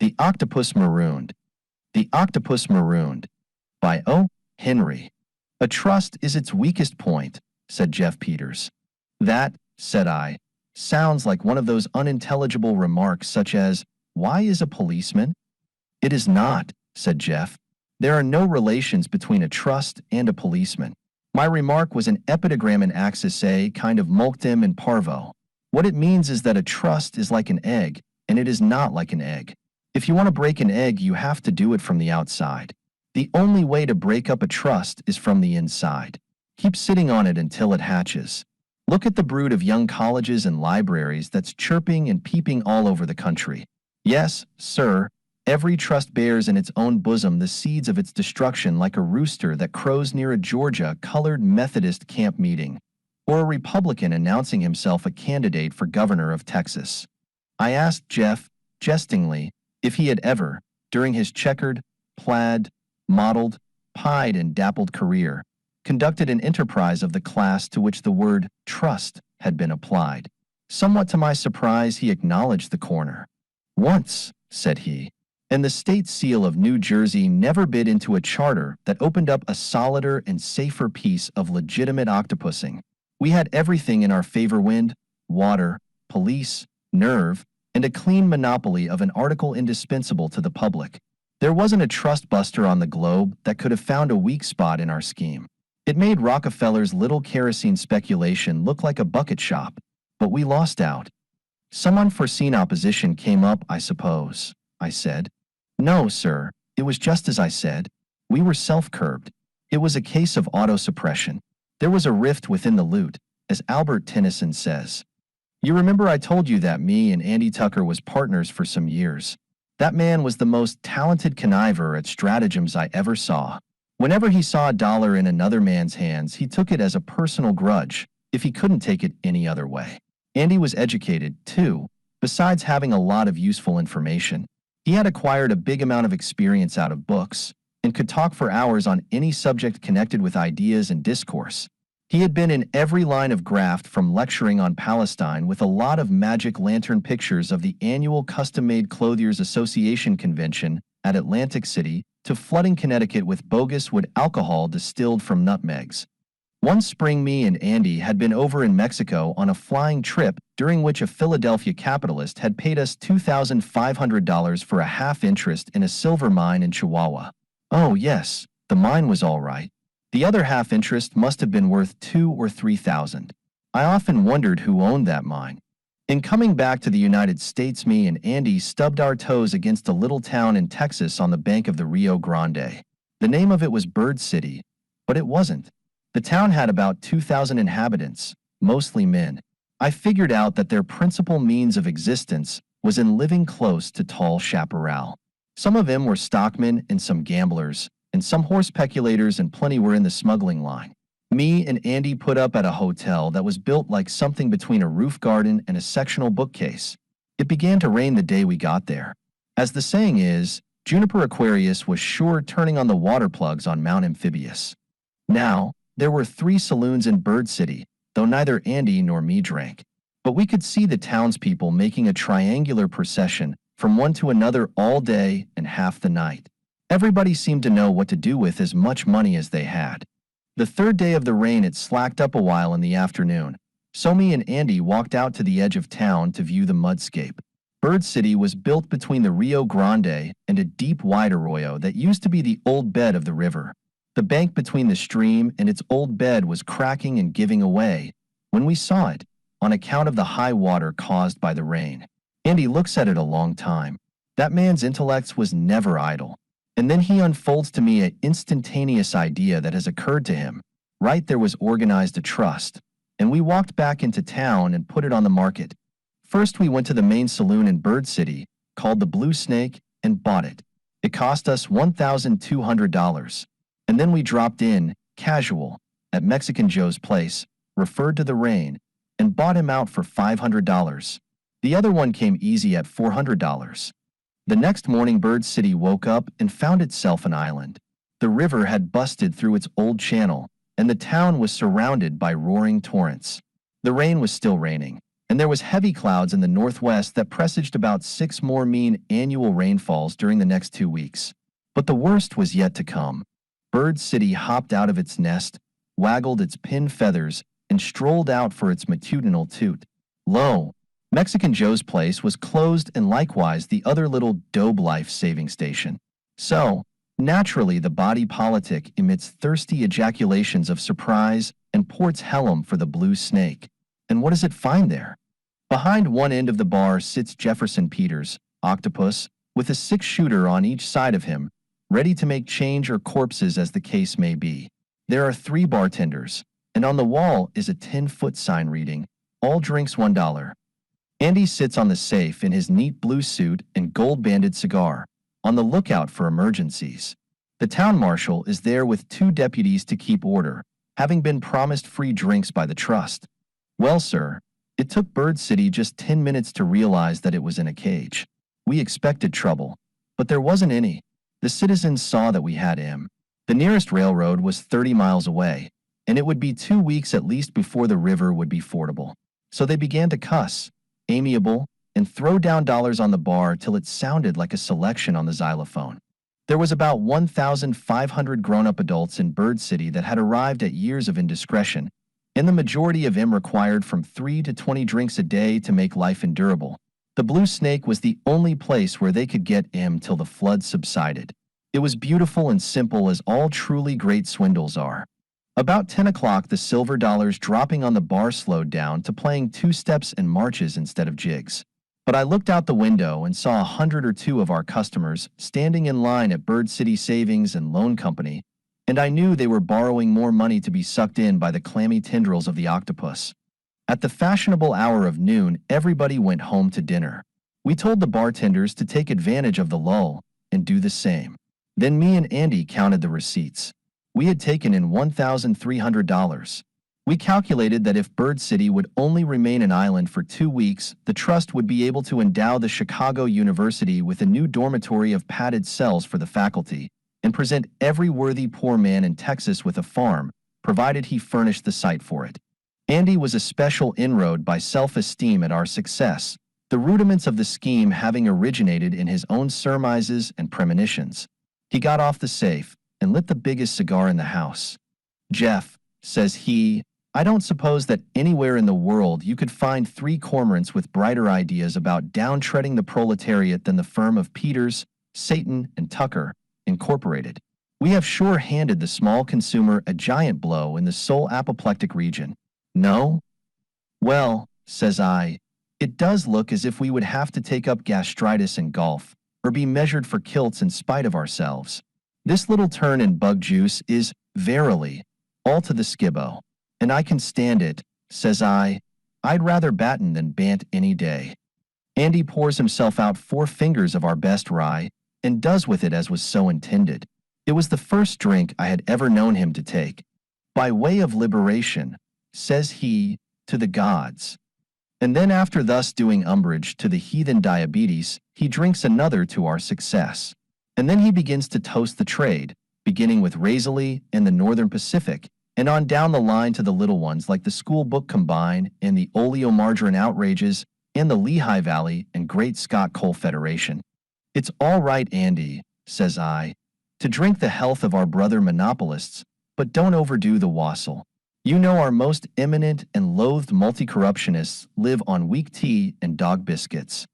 The Octopus Marooned. The Octopus Marooned, by O. Henry. A trust is its weakest point, said Jeff Peters. That, said I, sounds like one of those unintelligible remarks such as, why is a policeman? It is not, said Jeff. There are no relations between a trust and a policeman. My remark was an epigram in axis A, kind of mulctum and parvo. What it means is that a trust is like an egg, and it is not like an egg. If you want to break an egg, you have to do it from the outside. The only way to break up a trust is from the inside. Keep sitting on it until it hatches. Look at the brood of young colleges and libraries that's chirping and peeping all over the country. Yes, sir, every trust bears in its own bosom the seeds of its destruction, like a rooster that crows near a Georgia-colored Methodist camp meeting, or a Republican announcing himself a candidate for governor of Texas. I asked Jeff, jestingly, if he had ever, during his checkered, plaid, mottled, pied and dappled career, conducted an enterprise of the class to which the word trust had been applied. Somewhat to my surprise, he acknowledged the corner. Once, said he, and the state seal of New Jersey never bid into a charter that opened up a solider and safer piece of legitimate octopussing. We had everything in our favor: wind, water, police, nerve, and a clean monopoly of an article indispensable to the public. There wasn't a trust buster on the globe that could have found a weak spot in our scheme. It made Rockefeller's little kerosene speculation look like a bucket shop, but we lost out. Some unforeseen opposition came up, I suppose, I said. No, sir, it was just as I said. We were self-curbed. It was a case of auto-suppression. There was a rift within the lute, as Albert Tennyson says. You remember I told you that me and Andy Tucker was partners for some years. That man was the most talented conniver at stratagems I ever saw. Whenever he saw a dollar in another man's hands, he took it as a personal grudge, if he couldn't take it any other way. Andy was educated, too, besides having a lot of useful information. He had acquired a big amount of experience out of books, and could talk for hours on any subject connected with ideas and discourse. He had been in every line of graft, from lecturing on Palestine with a lot of magic lantern pictures of the annual Custom-Made Clothiers Association convention at Atlantic City to flooding Connecticut with bogus wood alcohol distilled from nutmegs. One spring, me and Andy had been over in Mexico on a flying trip during which a Philadelphia capitalist had paid us $2,500 for a half interest in a silver mine in Chihuahua. Oh yes, the mine was all right. The other half interest must have been worth $2,000 or $3,000. I often wondered who owned that mine. In coming back to the United States, me and Andy stubbed our toes against a little town in Texas on the bank of the Rio Grande. The name of it was Bird City, but it wasn't. The town had about 2,000 inhabitants, mostly men. I figured out that their principal means of existence was in living close to tall chaparral. Some of them were stockmen and some gamblers, and some horse speculators, and plenty were in the smuggling line. Me and Andy put up at a hotel that was built like something between a roof garden and a sectional bookcase. It began to rain the day we got there. As the saying is, Juniper Aquarius was sure turning on the water plugs on Mount Amphibious. Now, there were 3 saloons in Bird City, though neither Andy nor me drank. But we could see the townspeople making a triangular procession from one to another all day and half the night. Everybody seemed to know what to do with as much money as they had. The third day of the rain, it slacked up a while in the afternoon, so me and Andy walked out to the edge of town to view the mudscape. Bird City was built between the Rio Grande and a deep wide arroyo that used to be the old bed of the river. The bank between the stream and its old bed was cracking and giving away when we saw it, on account of the high water caused by the rain. Andy looks at it a long time. That man's intellect was never idle. And then he unfolds to me an instantaneous idea that has occurred to him. Right there was organized a trust, and we walked back into town and put it on the market. First we went to the main saloon in Bird City, called the Blue Snake, and bought it. It cost us $1,200. And then we dropped in, casual, at Mexican Joe's place, referred to the rain, and bought him out for $500. The other one came easy at $400. The next morning, Bird City woke up and found itself an island. The river had busted through its old channel, and the town was surrounded by roaring torrents. The rain was still raining, and there was heavy clouds in the northwest that presaged about 6 more mean annual rainfalls during the next 2 weeks. But the worst was yet to come. Bird City hopped out of its nest, waggled its pinned feathers, and strolled out for its matutinal toot. Lo! Mexican Joe's place was closed, and likewise the other little Dobe life-saving station. So, naturally the body politic emits thirsty ejaculations of surprise and ports hellum for the blue snake. And what does it find there? Behind one end of the bar sits Jefferson Peters, Octopus, with a 6-shooter on each side of him, ready to make change or corpses as the case may be. There are 3 bartenders, and on the wall is a 10-foot sign reading, "All drinks $1." Andy sits on the safe in his neat blue suit and gold-banded cigar, on the lookout for emergencies. The town marshal is there with 2 deputies to keep order, having been promised free drinks by the trust. Well, sir, it took Bird City just 10 minutes to realize that it was in a cage. We expected trouble, but there wasn't any. The citizens saw that we had him. The nearest railroad was 30 miles away, and it would be 2 weeks at least before the river would be fordable. So they began to cuss, amiable, and throw down dollars on the bar till it sounded like a selection on the xylophone. There was about 1,500 grown-up adults in Bird City that had arrived at years of indiscretion, and the majority of them required from 3 to 20 drinks a day to make life endurable. The Blue Snake was the only place where they could get M till the flood subsided. It was beautiful and simple as all truly great swindles are. About 10 o'clock, the silver dollars dropping on the bar slowed down to playing 2-steps and marches instead of jigs. But I looked out the window and saw 100 or 2 of our customers standing in line at Bird City Savings and Loan Company, and I knew they were borrowing more money to be sucked in by the clammy tendrils of the octopus. At the fashionable hour of noon, everybody went home to dinner. We told the bartenders to take advantage of the lull and do the same. Then me and Andy counted the receipts. We had taken in $1,300. We calculated that if Bird City would only remain an island for 2 weeks, the trust would be able to endow the Chicago University with a new dormitory of padded cells for the faculty, and present every worthy poor man in Texas with a farm, provided he furnished the site for it. Andy was a special inroad by self-esteem at our success, the rudiments of the scheme having originated in his own surmises and premonitions. He got off the safe and lit the biggest cigar in the house. "Jeff," says he, "I don't suppose that anywhere in the world you could find 3 cormorants with brighter ideas about downtreading the proletariat than the firm of Peters, Satan, and Tucker, Incorporated. We have sure handed the small consumer a giant blow in the sole apoplectic region. No? Well," says I, "it does look as if we would have to take up gastritis and golf, or be measured for kilts in spite of ourselves. This little turn in bug juice is, verily, all to the skibbo. And I can stand it," says I. "I'd rather batten than bant any day." Andy pours himself out 4 fingers of our best rye, and does with it as was so intended. It was the first drink I had ever known him to take. "By way of liberation," says he, "to the gods." And then after thus doing umbrage to the heathen diabetes, he drinks another to our success. And then he begins to toast the trade, beginning with Razorly and the Northern Pacific, and on down the line to the little ones like the School Book Combine and the Oleomargarine Outrages and the Lehigh Valley and Great Scott Coal Federation. "It's all right, Andy," says I, "to drink the health of our brother monopolists, but don't overdo the wassail. You know our most eminent and loathed multi-corruptionists live on weak tea and dog biscuits."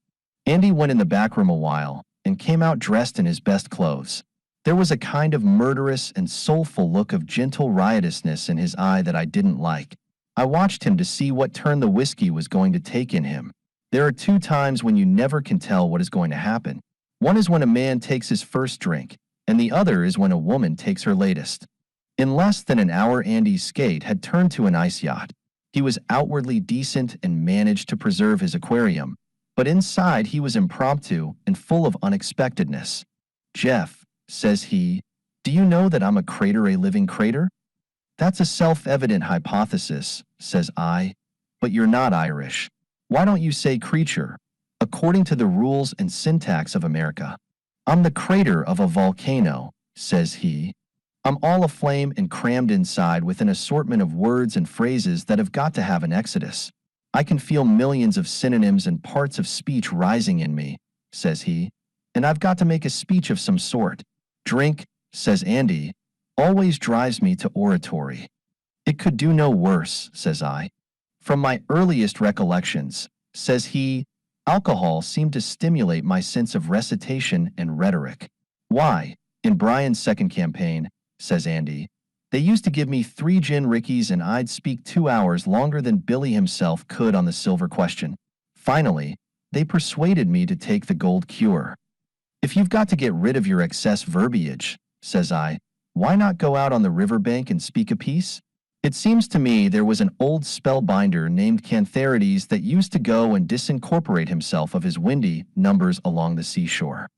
Andy went in the back room a while and came out dressed in his best clothes. There was a kind of murderous and soulful look of gentle riotousness in his eye that I didn't like. I watched him to see what turn the whiskey was going to take in him. There are 2 times when you never can tell what is going to happen. One is when a man takes his first drink, and the other is when a woman takes her latest. In less than an hour, Andy's skate had turned to an ice yacht. He was outwardly decent and managed to preserve his aquarium, but inside he was impromptu and full of unexpectedness. "Jeff," says he, "do you know that I'm a crater, a living crater?" "That's a self-evident hypothesis," says I, "but you're not Irish. Why don't you say creature, according to the rules and syntax of America?" "I'm the crater of a volcano," says he. "I'm all aflame and crammed inside with an assortment of words and phrases that have got to have an exodus. I can feel millions of synonyms and parts of speech rising in me, says he, and I've got to make a speech of some sort. Drink, says Andy, always drives me to oratory. It could do no worse, says I. From my earliest recollections, says he, alcohol seemed to stimulate my sense of recitation and rhetoric. Why, in Brian's second campaign, says Andy, they used to give me 3 gin rickeys and I'd speak 2 hours longer than Billy himself could on the silver question. Finally, they persuaded me to take the gold cure. If you've got to get rid of your excess verbiage, says I, why not go out on the riverbank and speak a piece? It seems to me there was an old spellbinder named Cantharides that used to go and disincorporate himself of his windy numbers along the seashore.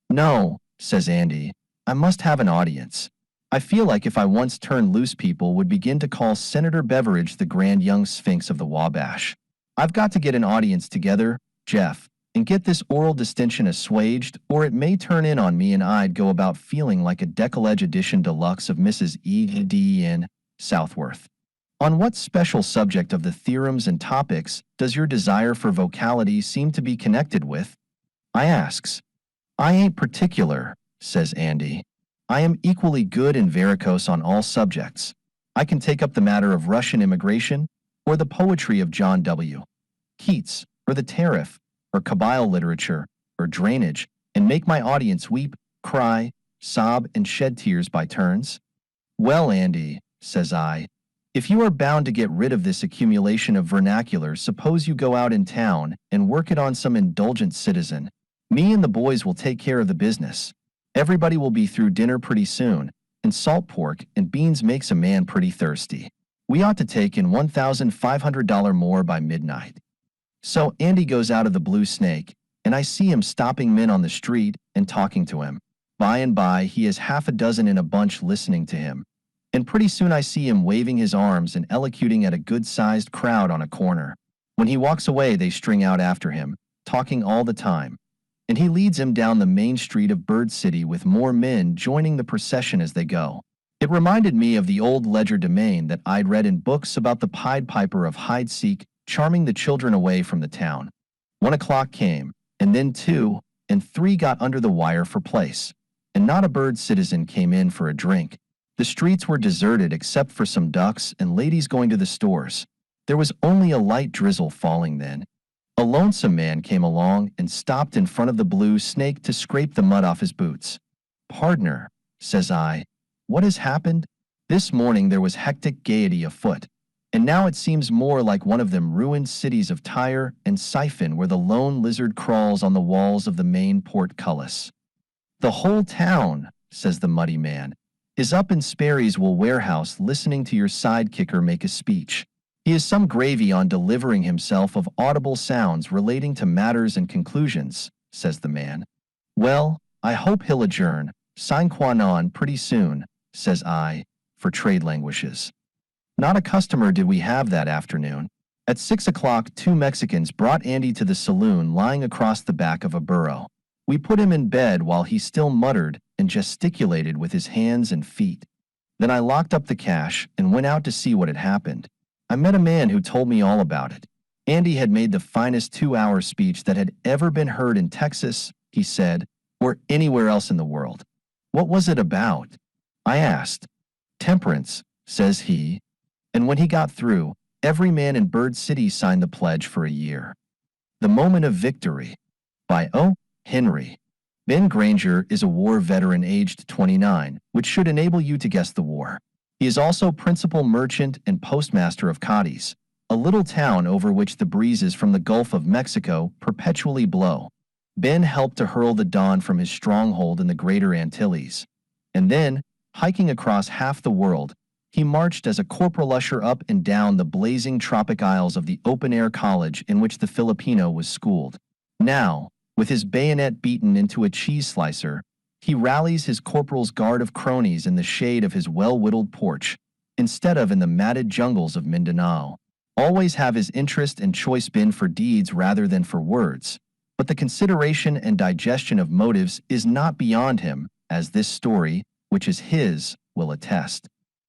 No, says Andy, I must have an audience. I feel like if I once turned loose, people would begin to call Senator Beveridge the grand young sphinx of the Wabash. I've got to get an audience together, Jeff, and get this oral distinction assuaged, or it may turn in on me and I'd go about feeling like a Decollage edition deluxe of Mrs. E.D.N. Southworth. On what special subject of the theorems and topics does your desire for vocality seem to be connected with? I asks. I ain't particular, says Andy. I am equally good and varicose on all subjects. I can take up the matter of Russian immigration, or the poetry of John W. Keats, or the tariff, or Kabyle literature, or drainage, and make my audience weep, cry, sob, and shed tears by turns. Well, Andy, says I, if you are bound to get rid of this accumulation of vernacular, suppose you go out in town and work it on some indulgent citizen. Me and the boys will take care of the business. Everybody will be through dinner pretty soon, and salt pork and beans makes a man pretty thirsty. We ought to take in $1,500 more by midnight. So Andy goes out of the Blue Snake, and I see him stopping men on the street and talking to him. By and by, he has half a dozen in a bunch listening to him. And pretty soon I see him waving his arms and elocuting at a good-sized crowd on a corner. When he walks away, they string out after him, talking all the time. And he leads him down the main street of Bird City with more men joining the procession as they go. It reminded me of the old legerdemain that I'd read in books about the Pied Piper of Hyde-Seek charming the children away from the town. 1 o'clock came, and then 2, and 3 got under the wire for place, and not a bird citizen came in for a drink. The streets were deserted except for some ducks and ladies going to the stores. There was only a light drizzle falling then. A lonesome man came along and stopped in front of the Blue Snake to scrape the mud off his boots. Partner, says I, what has happened? This morning there was hectic gaiety afoot, and now it seems more like one of them ruined cities of Tyre and Siphon where the lone lizard crawls on the walls of the main portcullis. The whole town, says the muddy man, is up in Sperry's wool warehouse listening to your sidekicker make a speech. He is some gravy on delivering himself of audible sounds relating to matters and conclusions, says the man. Well, I hope he'll adjourn, sine qua non pretty soon, says I, for trade languishes. Not a customer did we have that afternoon. At 6 o'clock, 2 Mexicans brought Andy to the saloon lying across the back of a burro. We put him in bed while he still muttered and gesticulated with his hands and feet. Then I locked up the cash and went out to see what had happened. I met a man who told me all about it. Andy had made the finest 2-hour speech that had ever been heard in Texas, he said, or anywhere else in the world. What was it about? I asked. Temperance, says he. And when he got through, every man in Bird City signed the pledge for a year. The Moment of Victory, by O. Henry. Ben Granger is a war veteran aged 29, which should enable you to guess the war. He is also principal merchant and postmaster of Cadiz, a little town over which the breezes from the Gulf of Mexico perpetually blow. Ben helped to hurl the dawn from his stronghold in the Greater Antilles. And then, hiking across half the world, he marched as a corporal usher up and down the blazing tropic aisles of the open-air college in which the Filipino was schooled. Now, with his bayonet beaten into a cheese slicer, he rallies his corporal's guard of cronies in the shade of his well-whittled porch, instead of in the matted jungles of Mindanao. Always have his interest and choice been for deeds rather than for words, but the consideration and digestion of motives is not beyond him, as this story, which is his, will attest.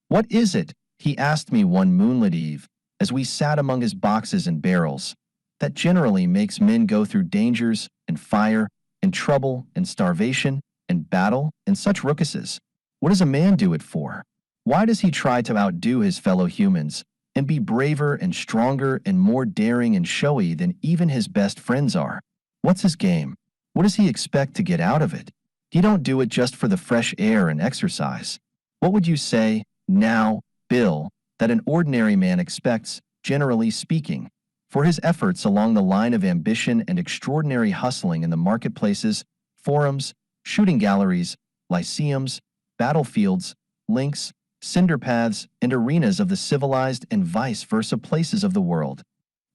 What is it? He asked me one moonlit eve, as we sat among his boxes and barrels, that generally makes men go through dangers and fire and trouble and starvation and battle and such rookuses. What does a man do it for? Why does he try to outdo his fellow humans and be braver and stronger and more daring and showy than even his best friends are? What's his game? What does he expect to get out of it? He don't do it just for the fresh air and exercise. What would you say, now, Bill, that an ordinary man expects, generally speaking, for his efforts along the line of ambition and extraordinary hustling in the marketplaces, forums, shooting galleries, lyceums, battlefields, links, cinder paths, and arenas of the civilized and vice versa places of the world?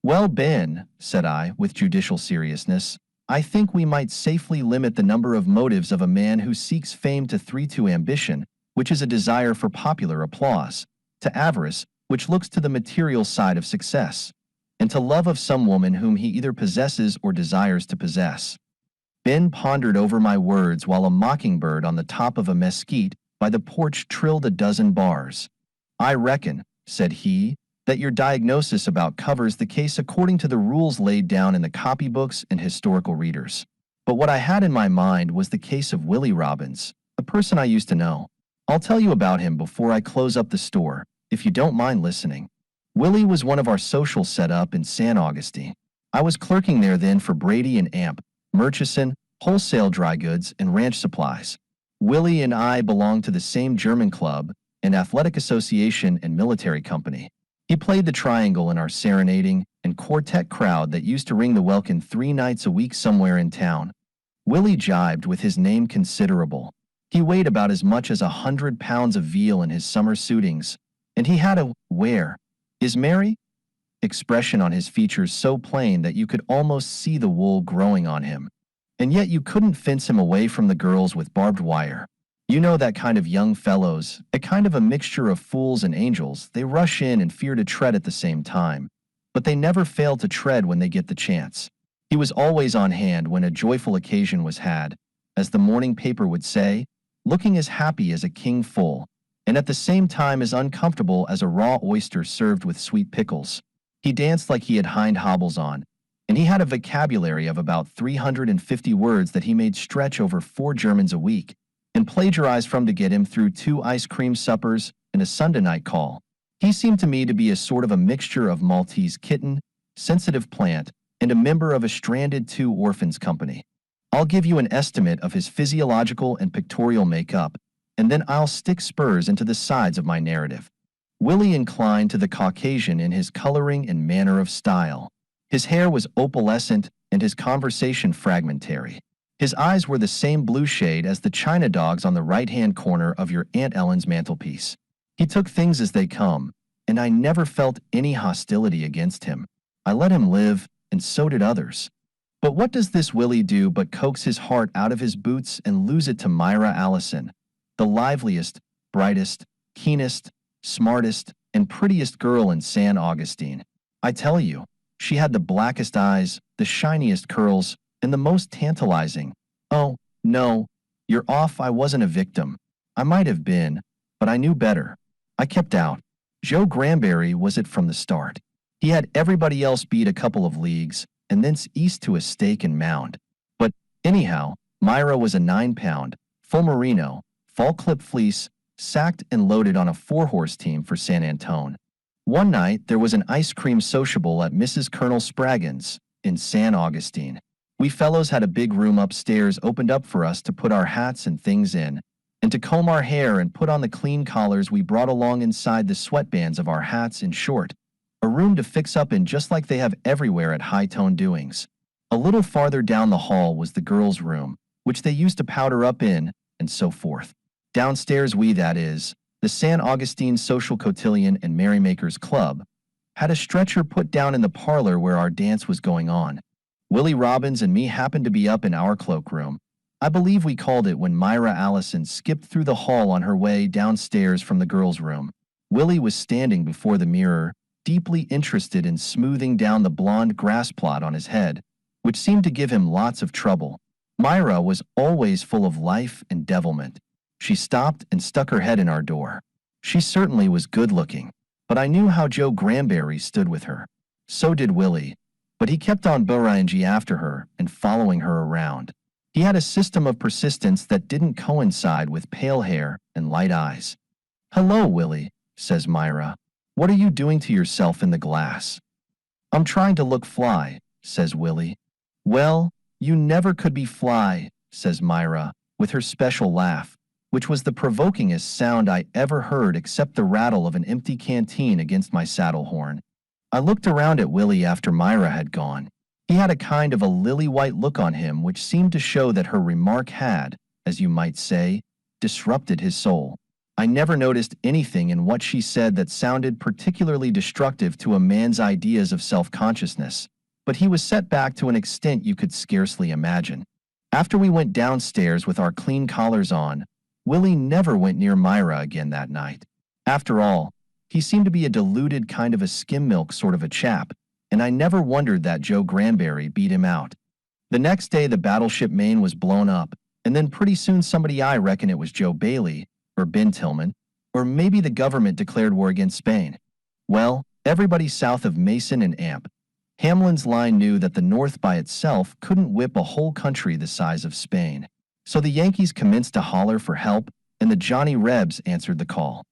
Well, Ben, said I, with judicial seriousness, I think we might safely limit the number of motives of a man who seeks fame to three: to ambition, which is a desire for popular applause, to avarice, which looks to the material side of success, and to love of some woman whom he either possesses or desires to possess. Ben pondered over my words while a mockingbird on the top of a mesquite by the porch trilled a dozen bars. I reckon, said he, that your diagnosis about covers the case according to the rules laid down in the copybooks and historical readers. But what I had in my mind was the case of Willie Robbins, a person I used to know. I'll tell you about him before I close up the store, if you don't mind listening. Willie was one of our social set-up in San Augustine. I was clerking there then for Brady and Amp, Murchison, wholesale dry goods, and ranch supplies. Willie and I belonged to the same German club, an athletic association and military company. He played the triangle in our serenading and quartet crowd that used to ring the welkin 3 nights a week somewhere in town. Willie jibed with his name considerable. He weighed about as much as 100 pounds of veal in his summer suitings, and he had a "where is Mary?" expression on his features so plain that you could almost see the wool growing on him. And yet you couldn't fence him away from the girls with barbed wire. You know that kind of young fellows, a kind of a mixture of fools and angels. They rush in and fear to tread at the same time, but they never fail to tread when they get the chance. He was always on hand when a joyful occasion was had, as the morning paper would say, looking as happy as a king full, and at the same time as uncomfortable as a raw oyster served with sweet pickles. He danced like he had hind hobbles on, and he had a vocabulary of about 350 words that he made stretch over 4 Germans a week, and plagiarized from to get him through 2 ice cream suppers and a Sunday night call. He seemed to me to be a sort of a mixture of Maltese kitten, sensitive plant, and a member of a stranded 2 orphans company. I'll give you an estimate of his physiological and pictorial makeup, and then I'll stick spurs into the sides of my narrative. Willie inclined to the Caucasian in his coloring and manner of style. His hair was opalescent and his conversation fragmentary. His eyes were the same blue shade as the china dogs on the right-hand corner of your Aunt Ellen's mantelpiece. He took things as they come, and I never felt any hostility against him. I let him live, and so did others. But what does this Willie do but coax his heart out of his boots and lose it to Myra Allison, the liveliest, brightest, keenest, smartest, and prettiest girl in San Augustine? I tell you, she had the blackest eyes, the shiniest curls, and the most tantalizing. Oh, no, you're off. I wasn't a victim. I might have been, but I knew better. I kept out. Joe Granberry was it from the start. He had everybody else beat a couple of leagues, and thence east to a stake and mound. But, anyhow, Myra was a 9-pound, full merino, fall-clip fleece, sacked and loaded on a 4-horse team for San Antone. One night, there was an ice cream sociable at Mrs. Colonel Spraggin's in San Augustine. We fellows had a big room upstairs opened up for us to put our hats and things in, and to comb our hair and put on the clean collars we brought along inside the sweatbands of our hats. In short, a room to fix up in just like they have everywhere at high-tone doings. A little farther down the hall was the girls' room, which they used to powder up in, and so forth. Downstairs we, that is, the San Augustine Social Cotillion and Merrymakers Club, had a stretcher put down in the parlor where our dance was going on. Willie Robbins and me happened to be up in our cloakroom. I believe we called it, when Myra Allison skipped through the hall on her way downstairs from the girls' room. Willie was standing before the mirror, deeply interested in smoothing down the blonde grass plot on his head, which seemed to give him lots of trouble. Myra was always full of life and devilment. She stopped and stuck her head in our door. She certainly was good-looking. but I knew how Joe Granberry stood with her. So did Willie, but he kept on barraging after her and following her around. He had a system of persistence that didn't coincide with pale hair and light eyes. "Hello, Willie," says Myra. "What are you doing to yourself in the glass?" "I'm trying to look fly," says Willie. "Well, you never could be fly," says Myra, with her special laugh, which was the provokingest sound I ever heard except the rattle of an empty canteen against my saddle horn. I looked around at Willie after Myra had gone. He had a kind of a lily-white look on him which seemed to show that her remark had, as you might say, disrupted his soul. I never noticed anything in what she said that sounded particularly destructive to a man's ideas of self-consciousness, but he was set back to an extent you could scarcely imagine. After we went downstairs with our clean collars on, Willie never went near Myra again that night. After all, he seemed to be a deluded kind of a skim milk sort of a chap, and I never wondered that Joe Granberry beat him out. The next day the battleship Maine was blown up, and then pretty soon somebody, I reckon it was Joe Bailey, or Ben Tillman, or maybe the government declared war against Spain. Well, everybody south of Mason and Amp, Hamlin's line knew that the North by itself couldn't whip a whole country the size of Spain. So the Yankees commenced to holler for help, and the Johnny Rebs answered the call.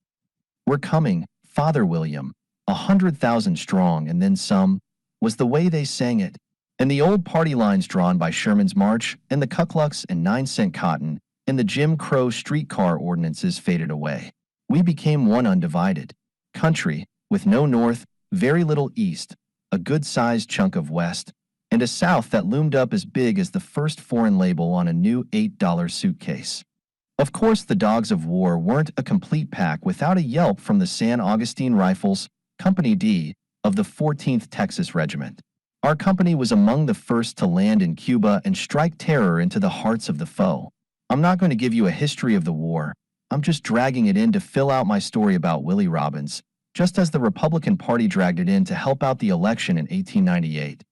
"We're coming, Father William, 100,000 strong and then some," was the way they sang it. And the old party lines drawn by Sherman's March and the Ku Klux and 9-cent cotton and the Jim Crow streetcar ordinances faded away. We became one undivided country, with no north, very little east, a good-sized chunk of west, and a south that loomed up as big as the first foreign label on a new $8 suitcase. Of course, the dogs of war weren't a complete pack without a yelp from the San Augustine Rifles, Company D, of the 14th Texas Regiment. Our company was among the first to land in Cuba and strike terror into the hearts of the foe. I'm not going to give you a history of the war. I'm just dragging it in to fill out my story about Willie Robbins, just as the Republican Party dragged it in to help out the election in 1898.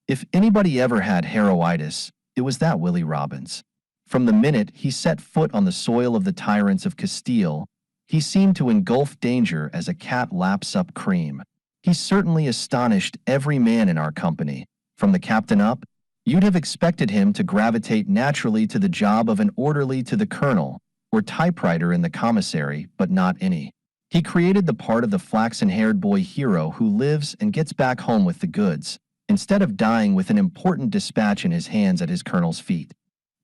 If anybody ever had heroitis, it was that Willie Robbins. From the minute he set foot on the soil of the tyrants of Castile, he seemed to engulf danger as a cat laps up cream. He certainly astonished every man in our company, from the captain up. You'd have expected him to gravitate naturally to the job of an orderly to the colonel, or typewriter in the commissary, but not any. He created the part of the flaxen-haired boy hero who lives and gets back home with the goods, instead of dying with an important dispatch in his hands at his colonel's feet.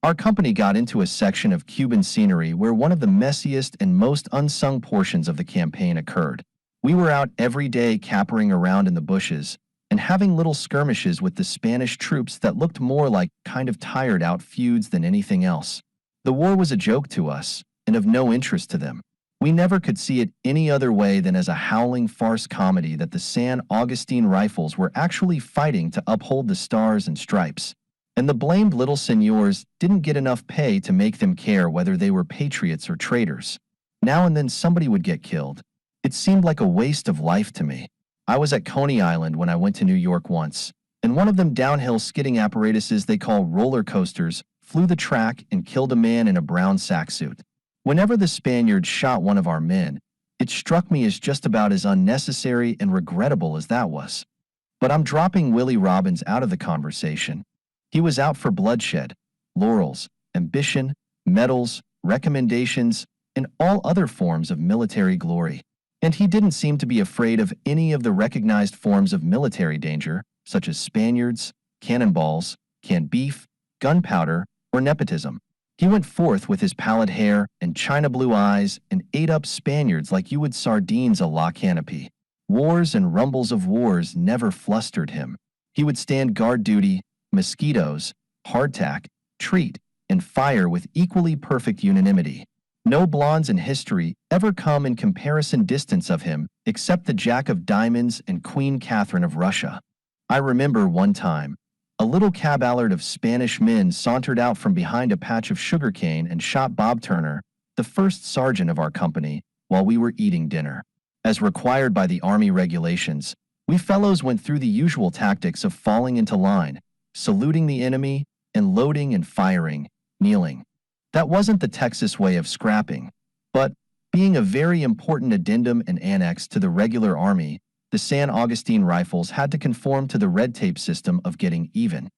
Our company got into a section of Cuban scenery where one of the messiest and most unsung portions of the campaign occurred. We were out every day capering around in the bushes and having little skirmishes with the Spanish troops that looked more like kind of tired-out feuds than anything else. The war was a joke to us and of no interest to them. We never could see it any other way than as a howling farce comedy that the San Augustine Rifles were actually fighting to uphold the stars and stripes. And the blamed little senors didn't get enough pay to make them care whether they were patriots or traitors. Now and then somebody would get killed. It seemed like a waste of life to me. I was at Coney Island when I went to New York once, and one of them downhill skidding apparatuses they call roller coasters flew the track and killed a man in a brown sack suit. Whenever the Spaniards shot one of our men, it struck me as just about as unnecessary and regrettable as that was. But I'm dropping Willie Robbins out of the conversation. He was out for bloodshed, laurels, ambition, medals, recommendations, and all other forms of military glory. And he didn't seem to be afraid of any of the recognized forms of military danger, such as Spaniards, cannonballs, canned beef, gunpowder, or nepotism. He went forth with his pallid hair and china blue eyes and ate up Spaniards like you would sardines a la canopy. Wars and rumbles of wars never flustered him. He would stand guard duty, mosquitoes, hardtack, treat, and fire with equally perfect unanimity. No blondes in history ever come in comparison distance of him except the Jack of Diamonds and Queen Catherine of Russia. I remember one time, a little caballard of Spanish men sauntered out from behind a patch of sugarcane and shot Bob Turner, the first sergeant of our company, while we were eating dinner. As required by the Army regulations, we fellows went through the usual tactics of falling into line, saluting the enemy, and loading and firing, kneeling. That wasn't the Texas way of scrapping, but Being a very important addendum and annex to the regular army, the San Augustine Rifles had to conform to the red tape system of getting even.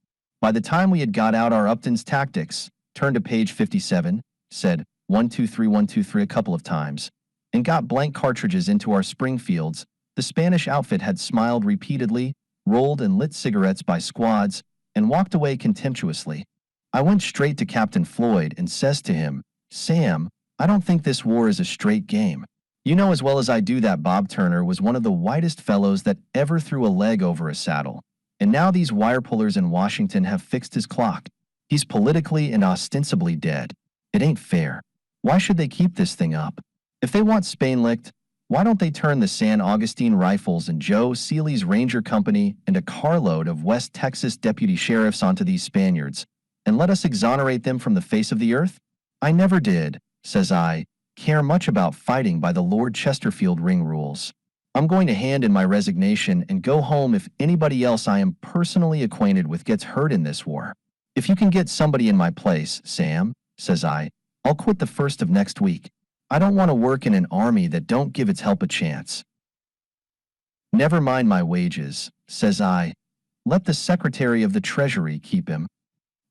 By the time we had got out our Upton's tactics, turned to page 57, said 123 123 a couple of times, and got blank cartridges into our Springfields, the Spanish outfit had smiled repeatedly, rolled and lit cigarettes by squads, and walked away contemptuously. I went straight to Captain Floyd and says to him, "Sam, I don't think this war is a straight game. You know as well as I do that Bob Turner was one of the whitest fellows that ever threw a leg over a saddle. And now these wire pullers in Washington have fixed his clock. He's politically and ostensibly dead. It ain't fair. Why should they keep this thing up? If they want Spain licked, why don't they turn the San Augustine Rifles and Joe Seeley's Ranger Company and a carload of West Texas deputy sheriffs onto these Spaniards, and let us exonerate them from the face of the earth? I never did," says I, "care much about fighting by the Lord Chesterfield ring rules. I'm going to hand in my resignation and go home if anybody else I am personally acquainted with gets hurt in this war. If you can get somebody in my place, Sam," says I, "I'll quit the first of next week. I don't want to work in an army that don't give its help a chance." "Never mind my wages," says I. "Let the Secretary of the Treasury keep him."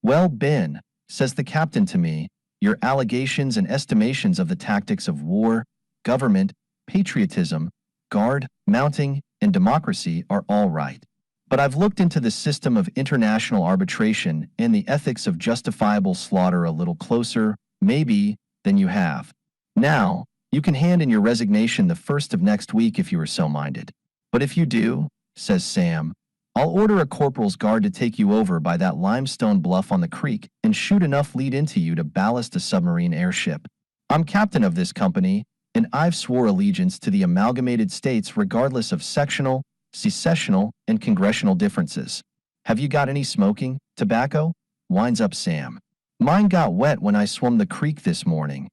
"Well, Ben," says the captain to me, "your allegations and estimations of the tactics of war, government, patriotism, guard, mounting, and democracy are all right. But I've looked into the system of international arbitration and the ethics of justifiable slaughter a little closer, maybe, than you have. Now, you can hand in your resignation the first of next week if you are so minded. But if you do," says Sam, "I'll order a corporal's guard to take you over by that limestone bluff on the creek and shoot enough lead into you to ballast a submarine airship. I'm captain of this company, and I've swore allegiance to the amalgamated states regardless of sectional, secessional, and congressional differences. Have you got any smoking, tobacco?" winds up Sam. "Mine got wet when I swum the creek this morning."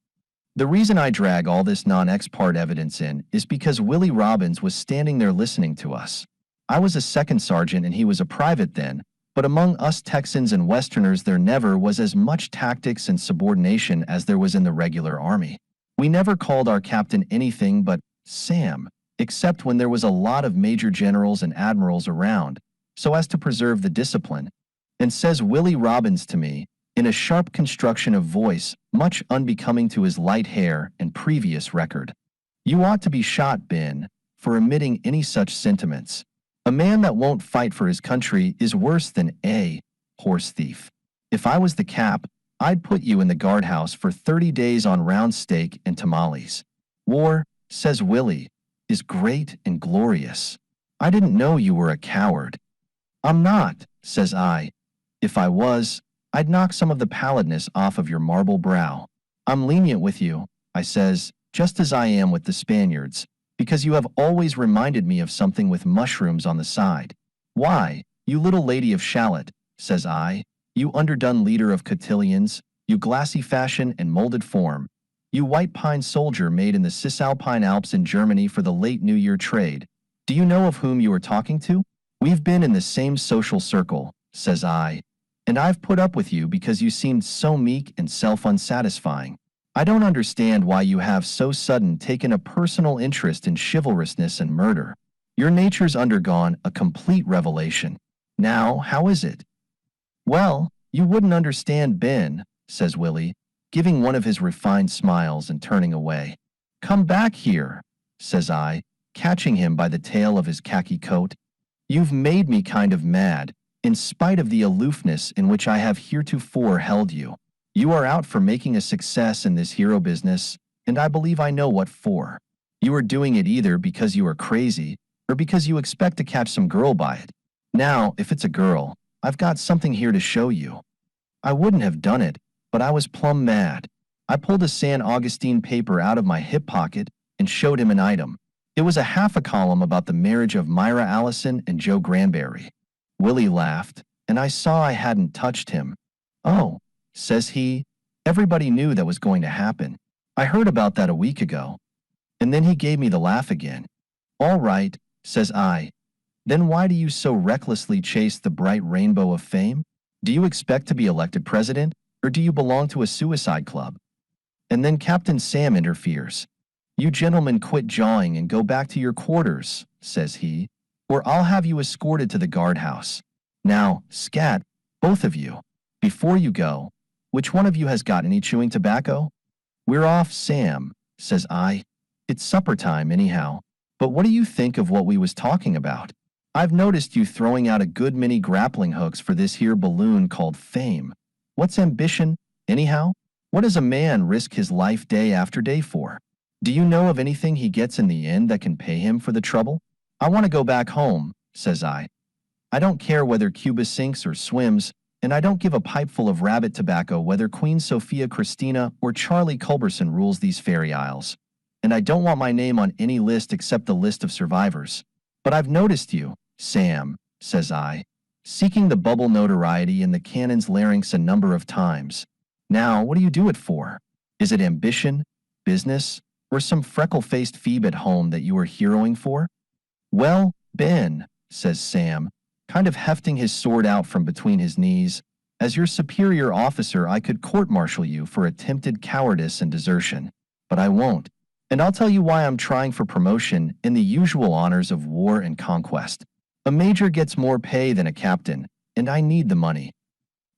The reason I drag all this non-ex parte evidence in is because Willie Robbins was standing there listening to us. I was a second sergeant and he was a private then, but among us Texans and Westerners there never was as much tactics and subordination as there was in the regular army. We never called our captain anything but Sam, except when there was a lot of major generals and admirals around, so as to preserve the discipline. And says Willie Robbins to me, in a sharp construction of voice much unbecoming to his light hair and previous record, "You ought to be shot, Ben, for emitting any such sentiments. A man that won't fight for his country is worse than a horse thief. If I was the cap, I'd put you in the guardhouse for 30 days on round steak and tamales. War," says Willie, "is great and glorious. I didn't know you were a coward." "I'm not," says I. "If I was, I'd knock some of the pallidness off of your marble brow. I'm lenient with you," I says, "just as I am with the Spaniards, because you have always reminded me of something with mushrooms on the side. Why, you little lady of shallot," says I, "you underdone leader of cotillions, you glassy fashion and molded form, you white pine soldier made in the Cisalpine Alps in Germany for the late New Year trade, do you know of whom you are talking to? We've been in the same social circle," says I, "and I've put up with you because you seemed so meek and self-unsatisfying. I don't understand why you have so sudden taken a personal interest in chivalrousness and murder. Your nature's undergone a complete revelation. Now, how is it?" "Well, you wouldn't understand, Ben," says Willie, giving one of his refined smiles and turning away. "Come back here," says I, catching him by the tail of his khaki coat. "You've made me kind of mad, in spite of the aloofness in which I have heretofore held you. You are out for making a success in this hero business, and I believe I know what for. You are doing it either because you are crazy, or because you expect to catch some girl by it. Now, if it's a girl, I've got something here to show you. I wouldn't have done it, but I was plumb mad." I pulled a San Augustine paper out of my hip pocket and showed him an item. It was a half a column about the marriage of Myra Allison and Joe Granberry. Willie laughed, and I saw I hadn't touched him. "Oh," says he, "everybody knew that was going to happen. I heard about that a week ago." And then he gave me the laugh again. "All right," says I. "Then why do you so recklessly chase the bright rainbow of fame? Do you expect to be elected president, or do you belong to a suicide club?" And then Captain Sam interferes. "You gentlemen quit jawing and go back to your quarters," says he, "or I'll have you escorted to the guardhouse. Now, scat, both of you. Before you go, which one of you has got any chewing tobacco?" "We're off, Sam," says I. "It's supper time anyhow. But what do you think of what we was talking about? I've noticed you throwing out a good many grappling hooks for this here balloon called fame. What's ambition, anyhow? What does a man risk his life day after day for? Do you know of anything he gets in the end that can pay him for the trouble?" "I want to go back home," says I. "I don't care whether Cuba sinks or swims, and I don't give a pipeful of rabbit tobacco whether Queen Sophia Christina or Charlie Culberson rules these fairy isles. And I don't want my name on any list except the list of survivors. But I've noticed you, Sam," says I, "seeking the bubble notoriety in the cannon's larynx a number of times. Now, what do you do it for? Is it ambition, business, or some freckle-faced phoebe at home that you are heroing for?" "Well, Ben," says Sam, kind of hefting his sword out from between his knees, "as your superior officer I could court-martial you for attempted cowardice and desertion. But I won't. And I'll tell you why I'm trying for promotion in the usual honors of war and conquest. A major gets more pay than a captain, and I need the money."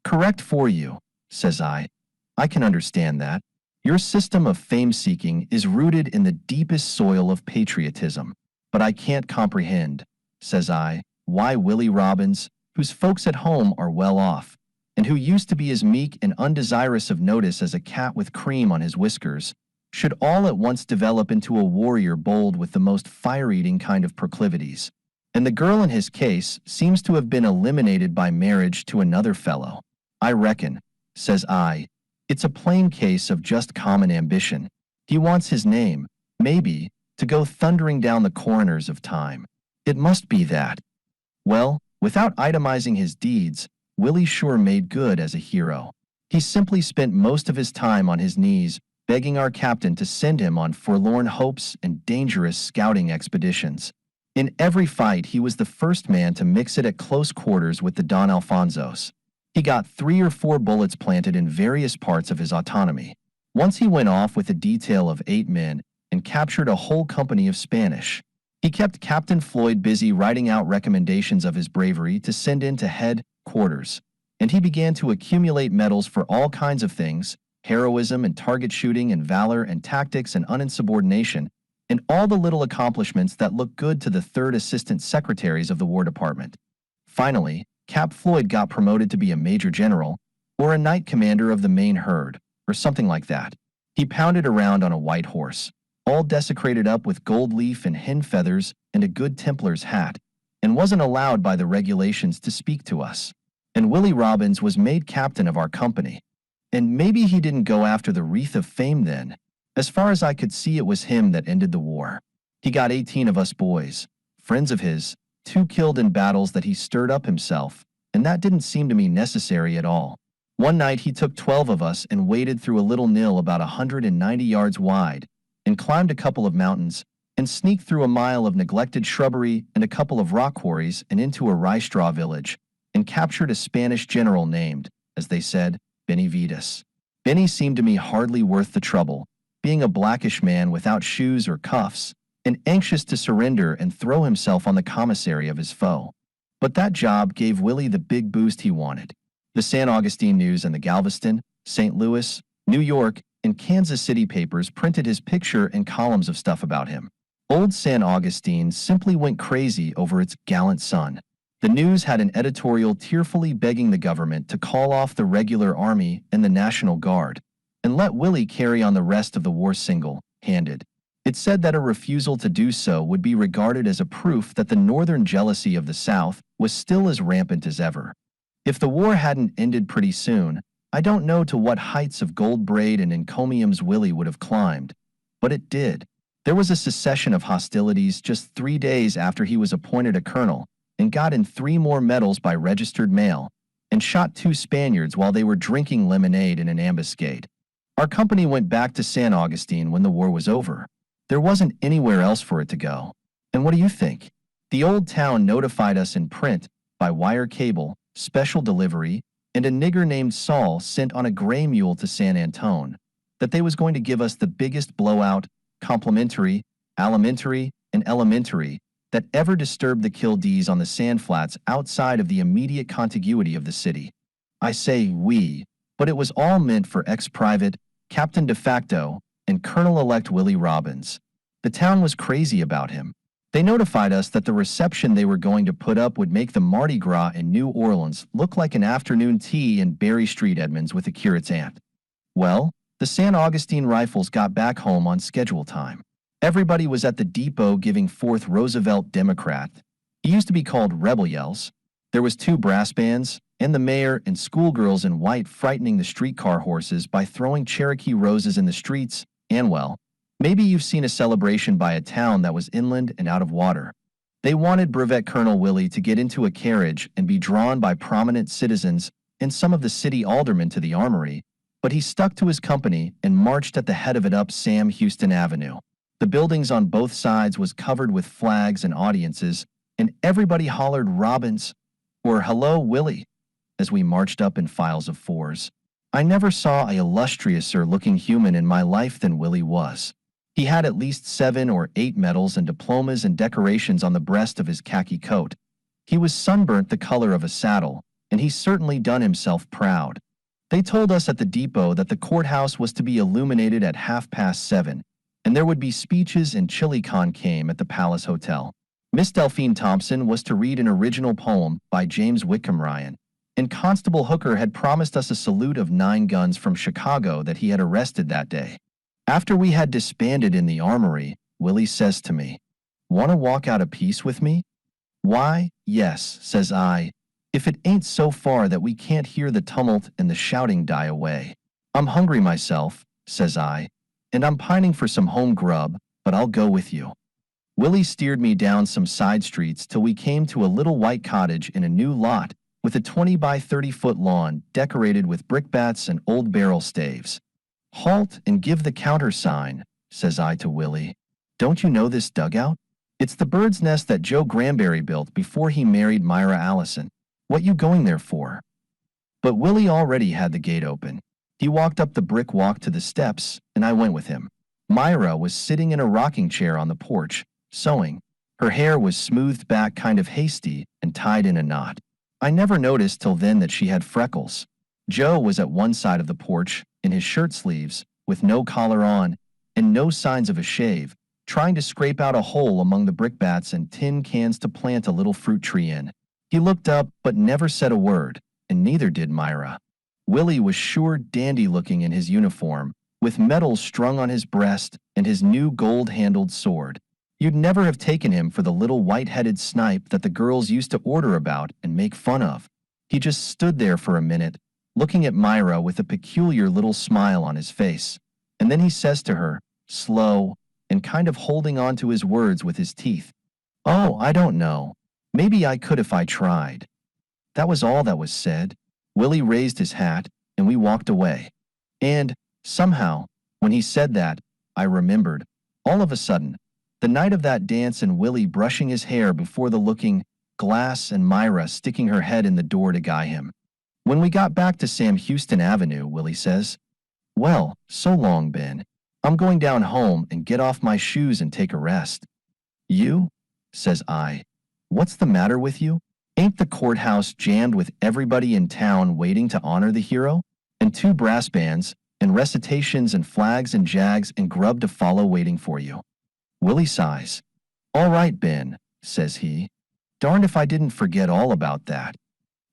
"Correct for you," says I. "I can understand that. Your system of fame-seeking is rooted in the deepest soil of patriotism. But I can't comprehend," says I, "why Willie Robbins, whose folks at home are well off, and who used to be as meek and undesirous of notice as a cat with cream on his whiskers, should all at once develop into a warrior bold with the most fire-eating kind of proclivities. And the girl in his case seems to have been eliminated by marriage to another fellow. I reckon," says I, "it's a plain case of just common ambition. He wants his name, maybe, to go thundering down the corners of time. It must be that." Well, without itemizing his deeds, Willie sure made good as a hero. He simply spent most of his time on his knees, begging our captain to send him on forlorn hopes and dangerous scouting expeditions. In every fight, he was the first man to mix it at close quarters with the Don Alfonsos. He got 3 or 4 bullets planted in various parts of his autonomy. Once he went off with a detail of 8 men and captured a whole company of Spanish. He kept Captain Floyd busy writing out recommendations of his bravery to send into headquarters, and he began to accumulate medals for all kinds of things: heroism and target shooting and valor and tactics and uninsubordination, and all the little accomplishments that look good to the third assistant secretaries of the War Department. Finally, Cap Floyd got promoted to be a major general, or a knight commander of the main herd, or something like that. He pounded around on a white horse, all desecrated up with gold leaf and hen feathers and a good Templar's hat, and wasn't allowed by the regulations to speak to us. And Willie Robbins was made captain of our company. And maybe he didn't go after the wreath of fame then. As far as I could see, it was him that ended the war. He got 18 of us boys, friends of his, 2 killed in battles that he stirred up himself, and that didn't seem to me necessary at all. One night he took 12 of us and waded through a little nil about 190 yards wide, and climbed a couple of mountains, and sneaked through a mile of neglected shrubbery and a couple of rock quarries and into a rye straw village, and captured a Spanish general named, as they said, Benavides. Benny seemed to me hardly worth the trouble, being a blackish man without shoes or cuffs, and anxious to surrender and throw himself on the commissary of his foe. But that job gave Willie the big boost he wanted. The San Augustine News and the Galveston, St. Louis, New York, and Kansas City papers printed his picture and columns of stuff about him. Old San Augustine simply went crazy over its gallant son. The News had an editorial tearfully begging the government to call off the regular army and the National Guard, and let Willie carry on the rest of the war single-handed. It said that a refusal to do so would be regarded as a proof that the northern jealousy of the South was still as rampant as ever. If the war hadn't ended pretty soon, I don't know to what heights of gold braid and encomiums Willie would have climbed, but it did. There was a cessation of hostilities just 3 days after he was appointed a colonel, and got in 3 more medals by registered mail, and shot 2 Spaniards while they were drinking lemonade in an ambuscade. Our company went back to San Augustine when the war was over. There wasn't anywhere else for it to go. And what do you think? The old town notified us in print, by wire cable, special delivery, and a nigger named Saul sent on a gray mule to San Antone, that they was going to give us the biggest blowout, complementary, alimentary, and elementary, that ever disturbed the kildees on the sandflats outside of the immediate contiguity of the city. I say we, but it was all meant for ex-private, Captain de facto, and Colonel-elect Willie Robbins. The town was crazy about him. They notified us that the reception they were going to put up would make the Mardi Gras in New Orleans look like an afternoon tea in Berry Street, Edmonds, with a curate's aunt. Well, the San Augustine Rifles got back home on schedule time. Everybody was at the depot giving forth Roosevelt Democrat. He used to be called Rebel Yells. There was 2 brass bands, and the mayor and schoolgirls in white frightening the streetcar horses by throwing Cherokee roses in the streets, and well, maybe you've seen a celebration by a town that was inland and out of water. They wanted Brevet Colonel Willie to get into a carriage and be drawn by prominent citizens and some of the city aldermen to the armory, but he stuck to his company and marched at the head of it up Sam Houston Avenue. The buildings on both sides was covered with flags and audiences, and everybody hollered Robbins or hello Willie as we marched up in files of 4s. I never saw a illustriouser looking human in my life than Willie was. He had at least 7 or 8 medals and diplomas and decorations on the breast of his khaki coat. He was sunburnt the color of a saddle, and he certainly done himself proud. They told us at the depot that the courthouse was to be illuminated at 7:30, and there would be speeches and chili con came at the Palace Hotel. Miss Delphine Thompson was to read an original poem by James Whitcomb Ryan, and Constable Hooker had promised us a salute of 9 guns from Chicago that he had arrested that day. After we had disbanded in the armory, Willie says to me, "Want to walk out a piece with me?" "Why, yes," says I, "if it ain't so far that we can't hear the tumult and the shouting die away. I'm hungry myself," says I, "and I'm pining for some home grub, but I'll go with you." Willie steered me down some side streets till we came to a little white cottage in a new lot with a 20 by 30-foot lawn decorated with brickbats and old barrel staves. "Halt and give the countersign," says I to Willie. "Don't you know this dugout? It's the bird's nest that Joe Granberry built before he married Myra Allison. What you going there for?" But Willie already had the gate open. He walked up the brick walk to the steps, and I went with him. Myra was sitting in a rocking chair on the porch, sewing. Her hair was smoothed back kind of hasty and tied in a knot. I never noticed till then that she had freckles. Joe was at one side of the porch, in his shirt sleeves, with no collar on, and no signs of a shave, trying to scrape out a hole among the brickbats and tin cans to plant a little fruit tree in. He looked up but never said a word, and neither did Myra. Willie was sure dandy-looking in his uniform, with medals strung on his breast and his new gold-handled sword. You'd never have taken him for the little white-headed snipe that the girls used to order about and make fun of. He just stood there for a minute, looking at Myra with a peculiar little smile on his face, and then he says to her, slow, and kind of holding on to his words with his teeth, "Oh, I don't know. Maybe I could if I tried." That was all that was said. Willie raised his hat, and we walked away. And, somehow, when he said that, I remembered, all of a sudden, the night of that dance and Willie brushing his hair before the looking glass and Myra sticking her head in the door to guy him. When we got back to Sam Houston Avenue, Willie says, "Well, so long, Ben. I'm going down home and get off my shoes and take a rest." "You?" says I. "What's the matter with you? Ain't the courthouse jammed with everybody in town waiting to honor the hero? And 2 brass bands, and recitations and flags and jags and grub to follow waiting for you." Willie sighs. "All right, Ben," says he. "Darned if I didn't forget all about that.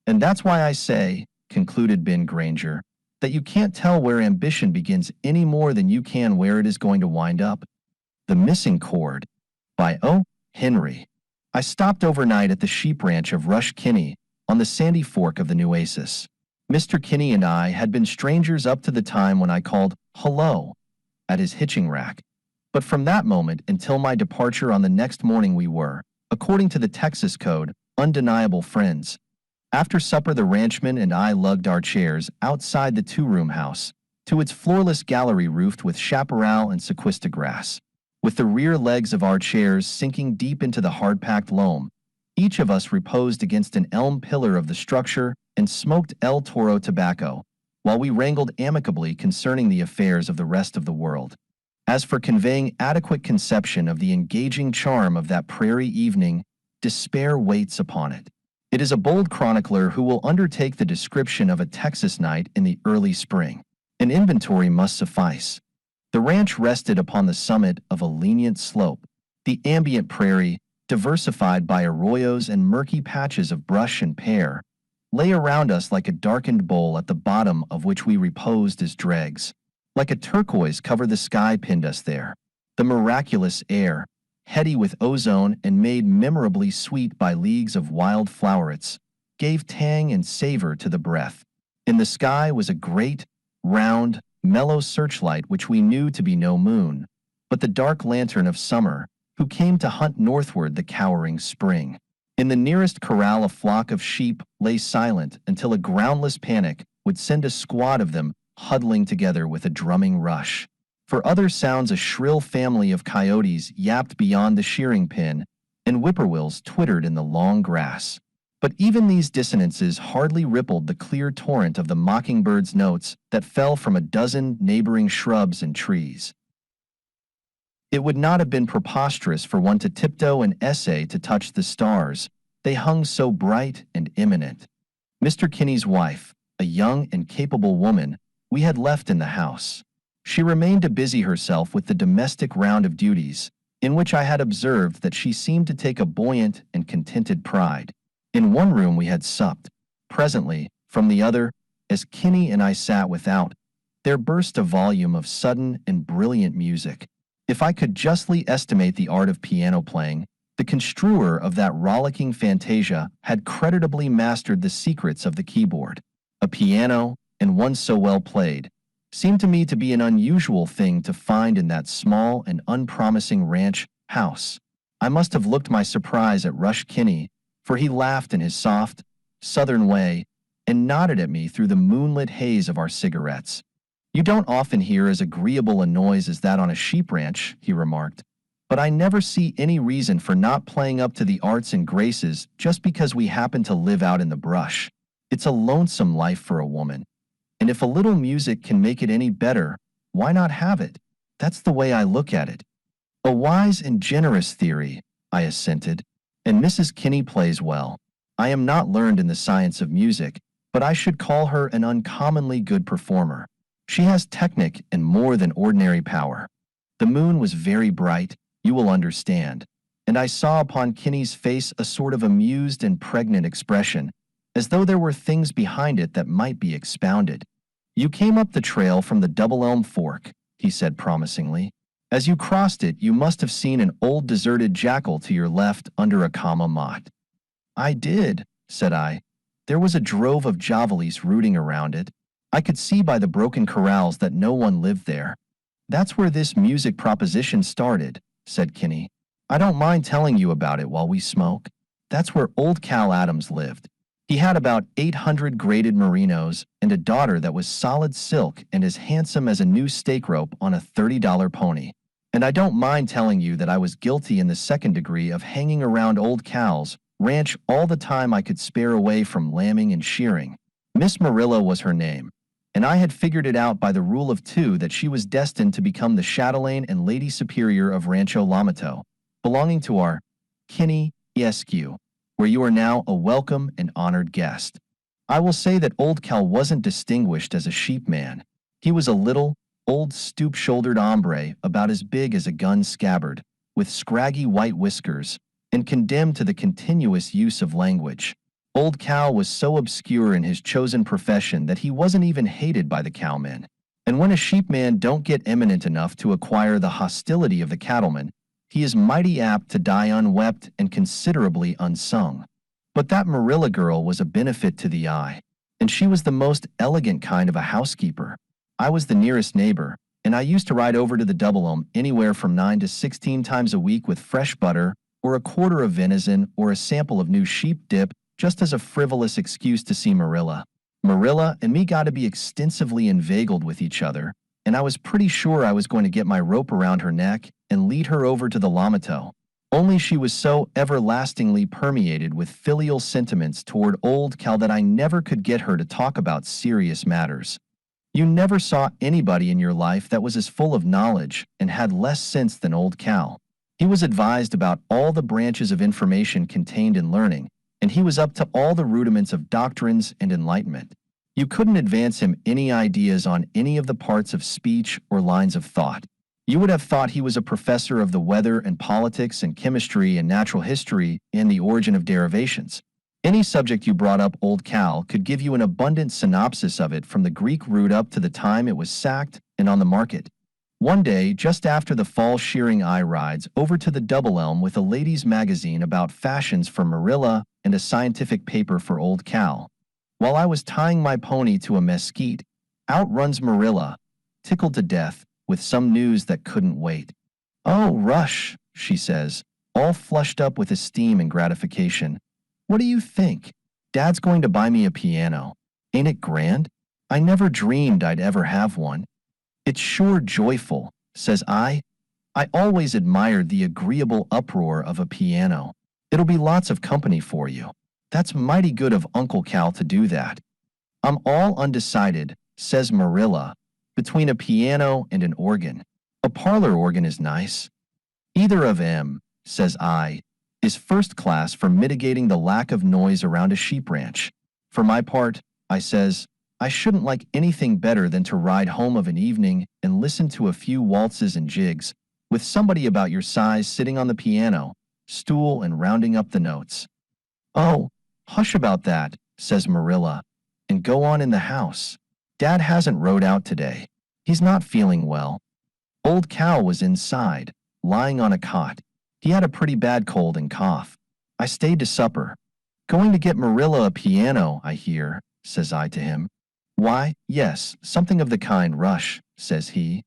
And that's why I say," concluded Ben Granger, "that you can't tell where ambition begins any more than you can where it is going to wind up." The Missing Chord by O. Henry. I stopped overnight at the sheep ranch of Rush Kinney on the sandy fork of the Nueces. Mr. Kinney and I had been strangers up to the time when I called "hello" at his hitching rack. But from that moment until my departure on the next morning we were, according to the Texas code, undeniable friends. After supper the ranchman and I lugged our chairs outside the 2-room house to its floorless gallery roofed with chaparral and sequista grass. With the rear legs of our chairs sinking deep into the hard-packed loam, each of us reposed against an elm pillar of the structure and smoked El Toro tobacco, while we wrangled amicably concerning the affairs of the rest of the world. As for conveying adequate conception of the engaging charm of that prairie evening, despair waits upon it. It is a bold chronicler who will undertake the description of a Texas night in the early spring. An inventory must suffice. The ranch rested upon the summit of a lenient slope. The ambient prairie, diversified by arroyos and murky patches of brush and pear, lay around us like a darkened bowl at the bottom of which we reposed as dregs. Like a turquoise cover the sky pinned us there. The miraculous air, heady with ozone and made memorably sweet by leagues of wild flowerets, gave tang and savor to the breath. In the sky was a great, round, mellow searchlight which we knew to be no moon, but the dark lantern of summer, who came to hunt northward the cowering spring. In the nearest corral a flock of sheep lay silent until a groundless panic would send a squad of them huddling together with a drumming rush. For other sounds a shrill family of coyotes yapped beyond the shearing pen, and whippoorwills twittered in the long grass. But even these dissonances hardly rippled the clear torrent of the mockingbird's notes that fell from a dozen neighboring shrubs and trees. It would not have been preposterous for one to tiptoe and essay to touch the stars. They hung so bright and imminent. Mr. Kinney's wife, a young and capable woman, we had left in the house. She remained to busy herself with the domestic round of duties, in which I had observed that she seemed to take a buoyant and contented pride. In one room we had supped. Presently, from the other, as Kinney and I sat without, there burst a volume of sudden and brilliant music. If I could justly estimate the art of piano playing, the construer of that rollicking fantasia had creditably mastered the secrets of the keyboard. A piano, and one so well played, seemed to me to be an unusual thing to find in that small and unpromising ranch house. I must have looked my surprise at Rush Kinney, for he laughed in his soft, southern way and nodded at me through the moonlit haze of our cigarettes. "You don't often hear as agreeable a noise as that on a sheep ranch," he remarked, "but I never see any reason for not playing up to the arts and graces just because we happen to live out in the brush. It's a lonesome life for a woman, and if a little music can make it any better, why not have it? That's the way I look at it." "A wise and generous theory," I assented, "and Mrs. Kinney plays well. I am not learned in the science of music, but I should call her an uncommonly good performer. She has technique and more than ordinary power." The moon was very bright, you will understand, and I saw upon Kinney's face a sort of amused and pregnant expression, as though there were things behind it that might be expounded. "You came up the trail from the Double Elm Fork," he said promisingly. "As you crossed it, you must have seen an old deserted jackal to your left under a kama mott." "I did," said I. "There was a drove of javalis rooting around it. I could see by the broken corrals that no one lived there." "That's where this music proposition started," said Kinney. "I don't mind telling you about it while we smoke. That's where old Cal Adams lived. He had about 800 graded merinos and a daughter that was solid silk and as handsome as a new stake rope on a $30 pony. And I don't mind telling you that I was guilty in the second degree of hanging around old Cal's ranch all the time I could spare away from lambing and shearing. Miss Marilla was her name, and I had figured it out by the rule of two that she was destined to become the chatelaine and lady superior of Rancho Lamato, belonging to our Kinney Esq, where you are now a welcome and honored guest. I will say that old Cal wasn't distinguished as a sheepman. He was a little, old stoop-shouldered hombre about as big as a gun scabbard, with scraggy white whiskers, and condemned to the continuous use of language. Old Cal was so obscure in his chosen profession that he wasn't even hated by the cowmen. And when a sheepman don't get eminent enough to acquire the hostility of the cattlemen, he is mighty apt to die unwept and considerably unsung. But that Marilla girl was a benefit to the eye, and she was the most elegant kind of a housekeeper. I was the nearest neighbor, and I used to ride over to the Double Elm anywhere from 9 to 16 times a week with fresh butter, or a quarter of venison, or a sample of new sheep dip, just as a frivolous excuse to see Marilla. Marilla and me got to be extensively inveigled with each other, and I was pretty sure I was going to get my rope around her neck and lead her over to the Lamato. Only she was so everlastingly permeated with filial sentiments toward old Cal that I never could get her to talk about serious matters. You never saw anybody in your life that was as full of knowledge and had less sense than old Cal. He was advised about all the branches of information contained in learning, and he was up to all the rudiments of doctrines and enlightenment. You couldn't advance him any ideas on any of the parts of speech or lines of thought. You would have thought he was a professor of the weather and politics and chemistry and natural history and the origin of derivations. Any subject you brought up, old Cal could give you an abundant synopsis of it from the Greek root up to the time it was sacked and on the market. One day, just after the fall shearing, I rides over to the Double Elm with a ladies' magazine about fashions for Marilla and a scientific paper for old Cal. While I was tying my pony to a mesquite, out runs Marilla, tickled to death, with some news that couldn't wait. "Oh, Rush," she says, all flushed up with esteem and gratification. "What do you think? Dad's going to buy me a piano. Ain't it grand? I never dreamed I'd ever have one." "It's sure joyful," says I. "I always admired the agreeable uproar of a piano. It'll be lots of company for you. That's mighty good of Uncle Cal to do that." "I'm all undecided," says Marilla, "between a piano and an organ. A parlor organ is nice." "Either of 'em," says I, "is first class for mitigating the lack of noise around a sheep ranch. For my part," I says, "I shouldn't like anything better than to ride home of an evening and listen to a few waltzes and jigs, with somebody about your size sitting on the piano stool and rounding up the notes." "Oh, hush about that," says Marilla, "and go on in the house. Dad hasn't rode out today. He's not feeling well." Old Cal was inside, lying on a cot. He had a pretty bad cold and cough. I stayed to supper. "Going to get Marilla a piano, I hear," says I to him. "Why, yes, something of the kind, Rush," says he.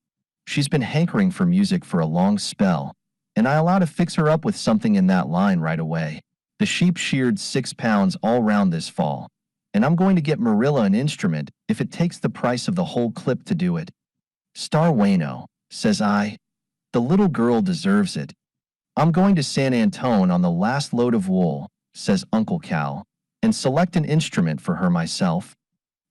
"She's been hankering for music for a long spell, and I allow to fix her up with something in that line right away. The sheep sheared 6 pounds all round this fall, and I'm going to get Marilla an instrument if it takes the price of the whole clip to do it." "Star Wayno," says I. "The little girl deserves it." "I'm going to San Antone on the last load of wool," says Uncle Cal, "and select an instrument for her myself."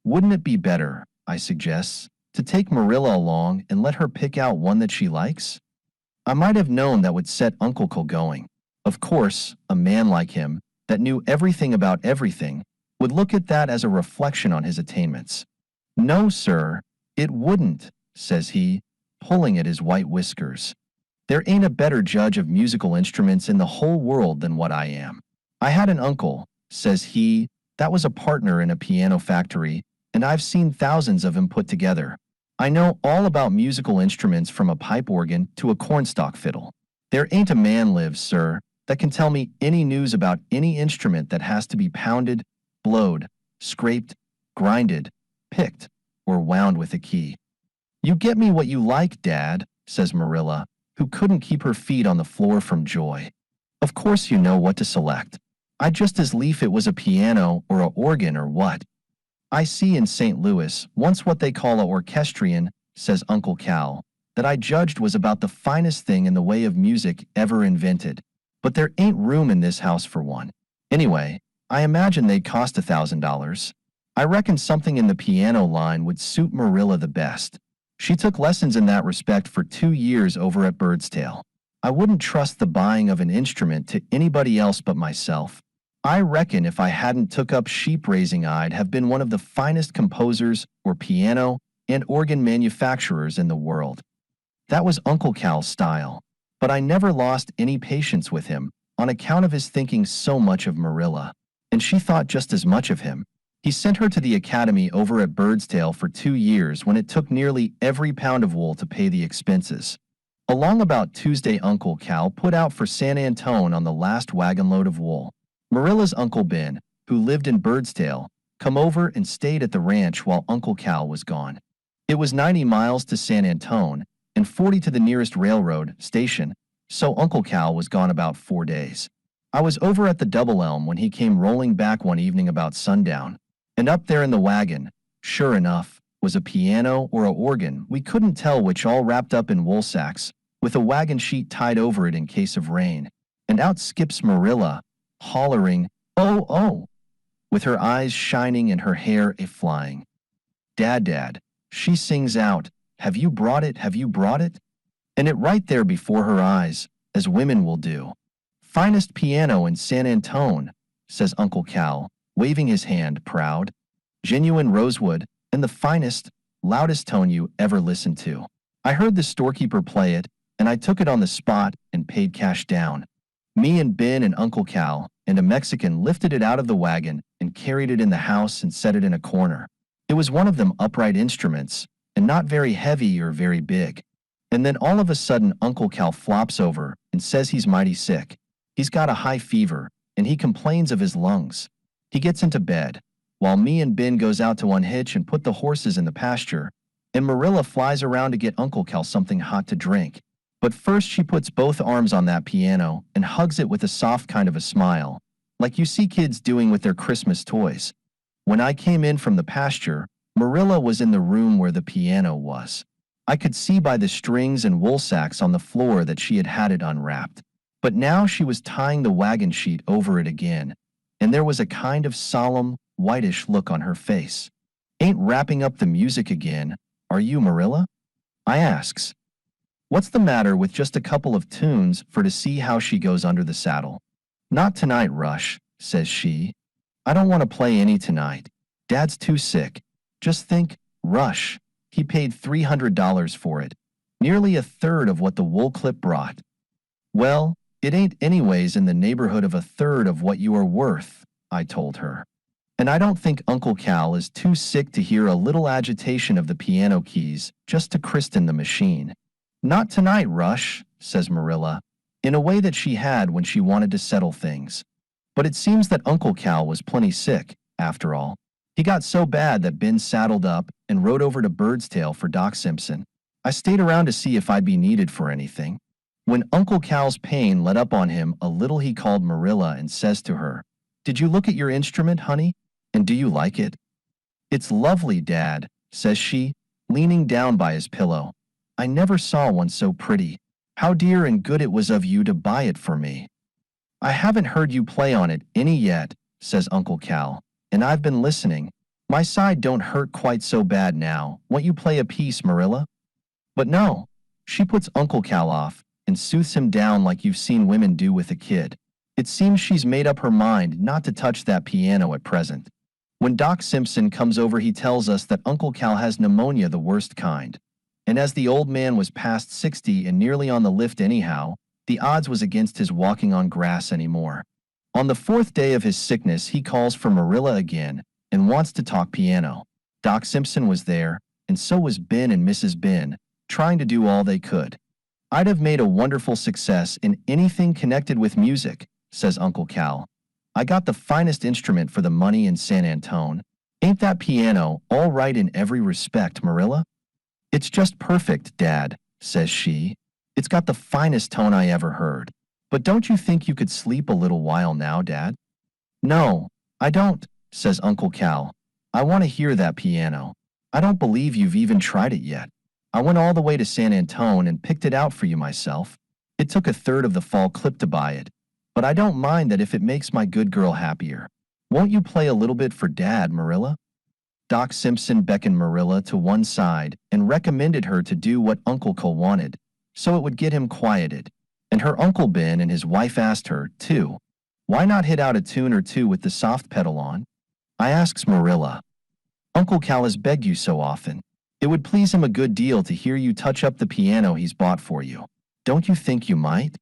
"Wouldn't it be better," I suggests, "to take Marilla along and let her pick out one that she likes?" I might have known that would set Uncle Cal going. Of course, a man like him, that knew everything about everything, would look at that as a reflection on his attainments. "No, sir, it wouldn't," says he, pulling at his white whiskers. "There ain't a better judge of musical instruments in the whole world than what I am. I had an uncle," says he, "that was a partner in a piano factory, and I've seen thousands of 'em put together. I know all about musical instruments from a pipe organ to a cornstalk fiddle. There ain't a man lives, sir, that can tell me any news about any instrument that has to be pounded, blowed, scraped, grinded, picked, or wound with a key." "You get me what you like, Dad," says Marilla, who couldn't keep her feet on the floor from joy. "Of course you know what to select. I'd just as lief it was a piano or a organ or what." "I see in St. Louis once what they call a orchestrion," says Uncle Cal, "that I judged was about the finest thing in the way of music ever invented. But there ain't room in this house for one. Anyway, I imagine they'd cost $1,000. I reckon something in the piano line would suit Marilla the best. She took lessons in that respect for 2 years over at Birdstail. I wouldn't trust the buying of an instrument to anybody else but myself. I reckon if I hadn't took up sheep raising, I'd have been one of the finest composers or piano and organ manufacturers in the world." That was Uncle Cal's style, but I never lost any patience with him on account of his thinking so much of Marilla, and she thought just as much of him. He sent her to the academy over at Birdstail for 2 years when it took nearly every pound of wool to pay the expenses. Along about Tuesday, Uncle Cal put out for San Antone on the last wagon load of wool. Marilla's Uncle Ben, who lived in Birdstail, come over and stayed at the ranch while Uncle Cal was gone. It was 90 miles to San Antone and 40 to the nearest railroad station, so Uncle Cal was gone about 4 days. I was over at the Double Elm when he came rolling back one evening about sundown, and up there in the wagon, sure enough, was a piano or a organ, we couldn't tell which, all wrapped up in wool sacks, with a wagon sheet tied over it in case of rain, and out skips Marilla, hollering, "Oh, oh," with her eyes shining and her hair a-flying. Dad, She sings out, "Have you brought it? Have you brought it?" And it right there before her eyes, as women will do. "Finest piano in San Antone," says Uncle Cal, waving his hand, proud. "Genuine rosewood, and the finest, loudest tone you ever listened to. I heard the storekeeper play it, and I took it on the spot and paid cash down." Me and Ben and Uncle Cal and a Mexican lifted it out of the wagon and carried it in the house and set it in a corner. It was one of them upright instruments, and not very heavy or very big. And then all of a sudden Uncle Cal flops over and says he's mighty sick. He's got a high fever, and he complains of his lungs. He gets into bed, while me and Ben goes out to unhitch and put the horses in the pasture, and Marilla flies around to get Uncle Cal something hot to drink. But first she puts both arms on that piano and hugs it with a soft kind of a smile, like you see kids doing with their Christmas toys. When I came in from the pasture, Marilla was in the room where the piano was. I could see by the strings and wool sacks on the floor that she had had it unwrapped. But now she was tying the wagon sheet over it again, and there was a kind of solemn, whitish look on her face. "Ain't wrapping up the music again, are you, Marilla?" I asks. "What's the matter with just a couple of tunes for to see how she goes under the saddle?" "Not tonight, Rush," says she. "I don't want to play any tonight. Dad's too sick. Just think, Rush, he paid $300 for it, nearly a third of what the wool clip brought." "Well, it ain't anyways in the neighborhood of a third of what you are worth," I told her. And I don't think Uncle Cal is too sick to hear a little agitation of the piano keys just to christen the machine. "Not tonight, Rush," says Marilla, in a way that she had when she wanted to settle things. But it seems that Uncle Cal was plenty sick, after all. He got so bad that Ben saddled up and rode over to Birdstail for Doc Simpson. I stayed around to see if I'd be needed for anything. When Uncle Cal's pain let up on him a little, he called Marilla and says to her, "Did you look at your instrument, honey? And do you like it?" "It's lovely, Dad," says she, leaning down by his pillow. "I never saw one so pretty. How dear and good it was of you to buy it for me." "I haven't heard you play on it any yet," says Uncle Cal, "and I've been listening. My side don't hurt quite so bad now. Won't you play a piece, Marilla?" But no, she puts Uncle Cal off and soothes him down like you've seen women do with a kid. It seems she's made up her mind not to touch that piano at present. When Doc Simpson comes over, he tells us that Uncle Cal has pneumonia, the worst kind. And as the old man was past 60 and nearly on the lift anyhow, the odds was against his walking on grass anymore. On the 4th day of his sickness, he calls for Marilla again and wants to talk piano. Doc Simpson was there, and so was Ben and Mrs. Ben, trying to do all they could. "I'd have made a wonderful success in anything connected with music," says Uncle Cal. "I got the finest instrument for the money in San Antone. Ain't that piano all right in every respect, Marilla?" "It's just perfect, Dad," says she. "It's got the finest tone I ever heard. But don't you think you could sleep a little while now, Dad?" "No, I don't," says Uncle Cal. "I want to hear that piano. I don't believe you've even tried it yet. I went all the way to San Antone and picked it out for you myself. It took a third of the fall clip to buy it. But I don't mind that if it makes my good girl happier. Won't you play a little bit for Dad, Marilla?" Doc Simpson beckoned Marilla to one side and recommended her to do what Uncle Cal wanted, so it would get him quieted. And her Uncle Ben and his wife asked her, too, "Why not hit out a tune or two with the soft pedal on?" I asks Marilla, "Uncle Cal has begged you so often. It would please him a good deal to hear you touch up the piano he's bought for you. Don't you think you might?"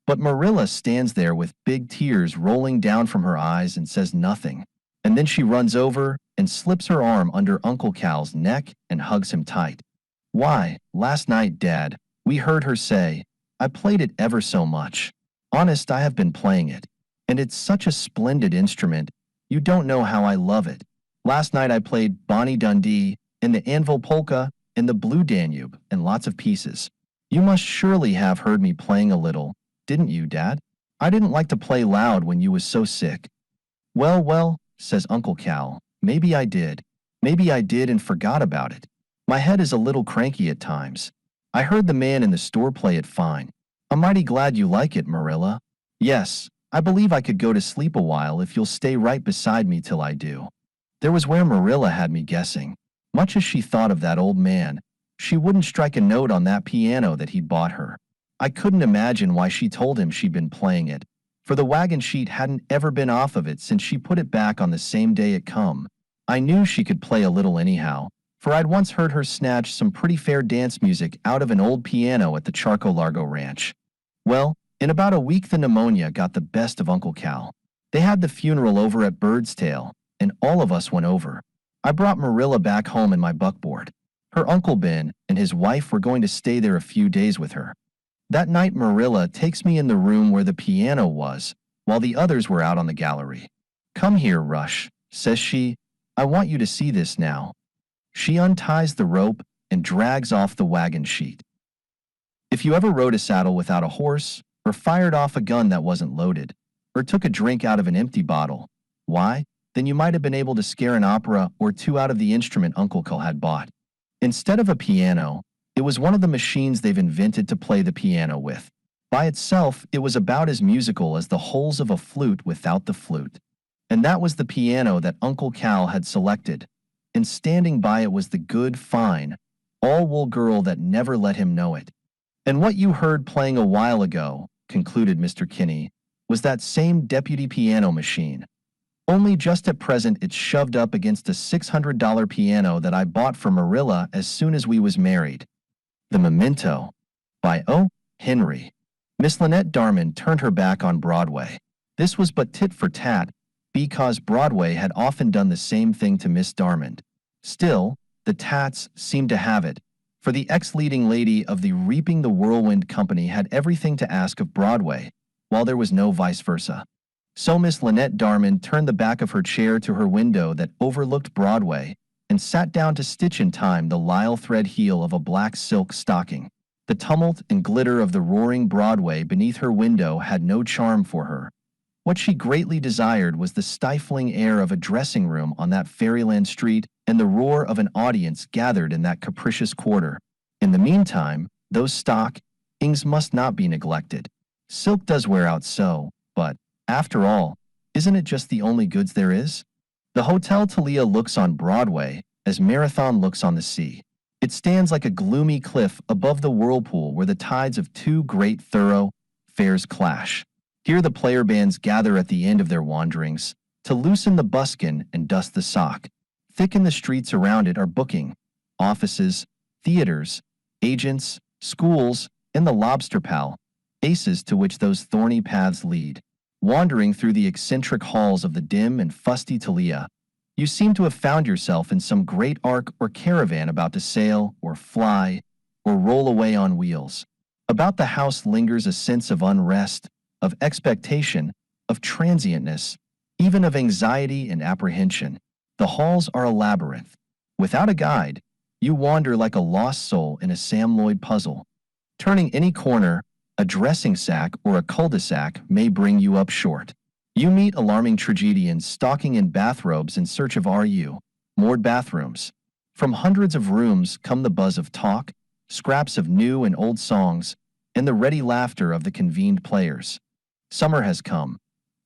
But Marilla stands there with big tears rolling down from her eyes and says nothing. And then she runs over and slips her arm under Uncle Cal's neck and hugs him tight. "Why, last night, Dad, we heard her say, I played it ever so much. Honest, I have been playing it. And it's such a splendid instrument. You don't know how I love it. Last night I played Bonnie Dundee and the Anvil Polka and the Blue Danube and lots of pieces. You must surely have heard me playing a little, didn't you, Dad? I didn't like to play loud when you was so sick." "Well, well," says Uncle Cal, "maybe I did. Maybe I did and forgot about it. My head is a little cranky at times. I heard the man in the store play it fine. I'm mighty glad you like it, Marilla. Yes, I believe I could go to sleep a while if you'll stay right beside me till I do." There was where Marilla had me guessing. Much as she thought of that old man, she wouldn't strike a note on that piano that he'd bought her. I couldn't imagine why she told him she'd been playing it, for the wagon sheet hadn't ever been off of it since she put it back on the same day it come. I knew she could play a little anyhow, for I'd once heard her snatch some pretty fair dance music out of an old piano at the Charco Largo Ranch. Well, in about a week the pneumonia got the best of Uncle Cal. They had the funeral over at Bird's Tail, and all of us went over. I brought Marilla back home in my buckboard. Her Uncle Ben and his wife were going to stay there a few days with her. That night Marilla takes me in the room where the piano was, while the others were out on the gallery. "Come here, Rush," says she. "I want you to see this now." She unties the rope and drags off the wagon sheet. If you ever rode a saddle without a horse, or fired off a gun that wasn't loaded, or took a drink out of an empty bottle, why, then you might have been able to scare an opera or two out of the instrument Uncle Cal had bought. Instead of a piano, it was one of the machines they've invented to play the piano with. By itself, it was about as musical as the holes of a flute without the flute. And that was the piano that Uncle Cal had selected, and standing by it was the good, fine, all-wool girl that never let him know it. "And what you heard playing a while ago," concluded Mr. Kinney, "was that same deputy piano machine. Only just at present it's shoved up against a $600 piano that I bought for Marilla as soon as we was married." The Memento, by O. Henry. Miss Lynette Darman turned her back on Broadway. This was but tit for tat, because Broadway had often done the same thing to Miss Darman. Still, the tats seemed to have it, for the ex-leading lady of the Reaping the Whirlwind Company had everything to ask of Broadway, while there was no vice versa. So Miss Lynette Darman turned the back of her chair to her window that overlooked Broadway and sat down to stitch in time the lisle thread heel of a black silk stocking. The tumult and glitter of the roaring Broadway beneath her window had no charm for her. What she greatly desired was the stifling air of a dressing room on that fairyland street and the roar of an audience gathered in that capricious quarter. In the meantime, those stockings must not be neglected. Silk does wear out so, but, after all, isn't it just the only goods there is? The Hotel Talia looks on Broadway as Marathon looks on the sea. It stands like a gloomy cliff above the whirlpool where the tides of two great thoroughfares clash. Here the player bands gather at the end of their wanderings to loosen the buskin and dust the sock. Thick in the streets around it are booking, offices, theaters, agents, schools, and the lobster pal, aces to which those thorny paths lead. Wandering through the eccentric halls of the dim and fusty Talia, you seem to have found yourself in some great ark or caravan about to sail or fly or roll away on wheels. About the house lingers a sense of unrest, of expectation, of transientness, even of anxiety and apprehension. The halls are a labyrinth. Without a guide, you wander like a lost soul in a Sam Lloyd puzzle. Turning any corner, a dressing sack or a cul-de-sac may bring you up short. You meet alarming tragedians stalking in bathrobes in search of moored bathrooms. From hundreds of rooms come the buzz of talk, scraps of new and old songs, and the ready laughter of the convened players. Summer has come.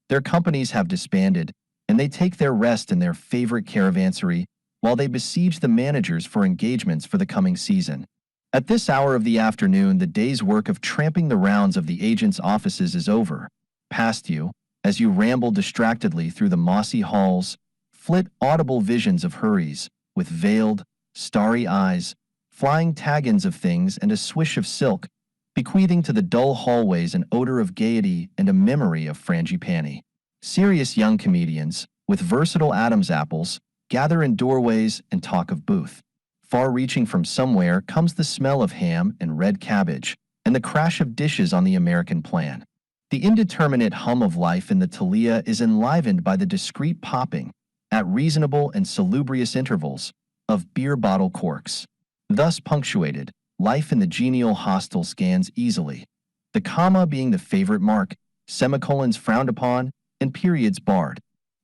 Their companies have disbanded, and they take their rest in their favorite caravansary while they besiege the managers for engagements for the coming season. At this hour of the afternoon, the day's work of tramping the rounds of the agents' offices is over. Past you, as you ramble distractedly through the mossy halls, flit audible visions of hurries, with veiled, starry eyes, flying tag-ins of things and a swish of silk, bequeathing to the dull hallways an odor of gaiety and a memory of frangipani. Serious young comedians, with versatile Adam's apples, gather in doorways and talk of booth. Far-reaching from somewhere comes the smell of ham and red cabbage, and the crash of dishes on the American plan. The indeterminate hum of life in the Talia is enlivened by the discreet popping, at reasonable and salubrious intervals, of beer bottle corks. Thus punctuated, life in the genial hostel scans easily, the comma being the favorite mark, semicolons frowned upon, and periods barred.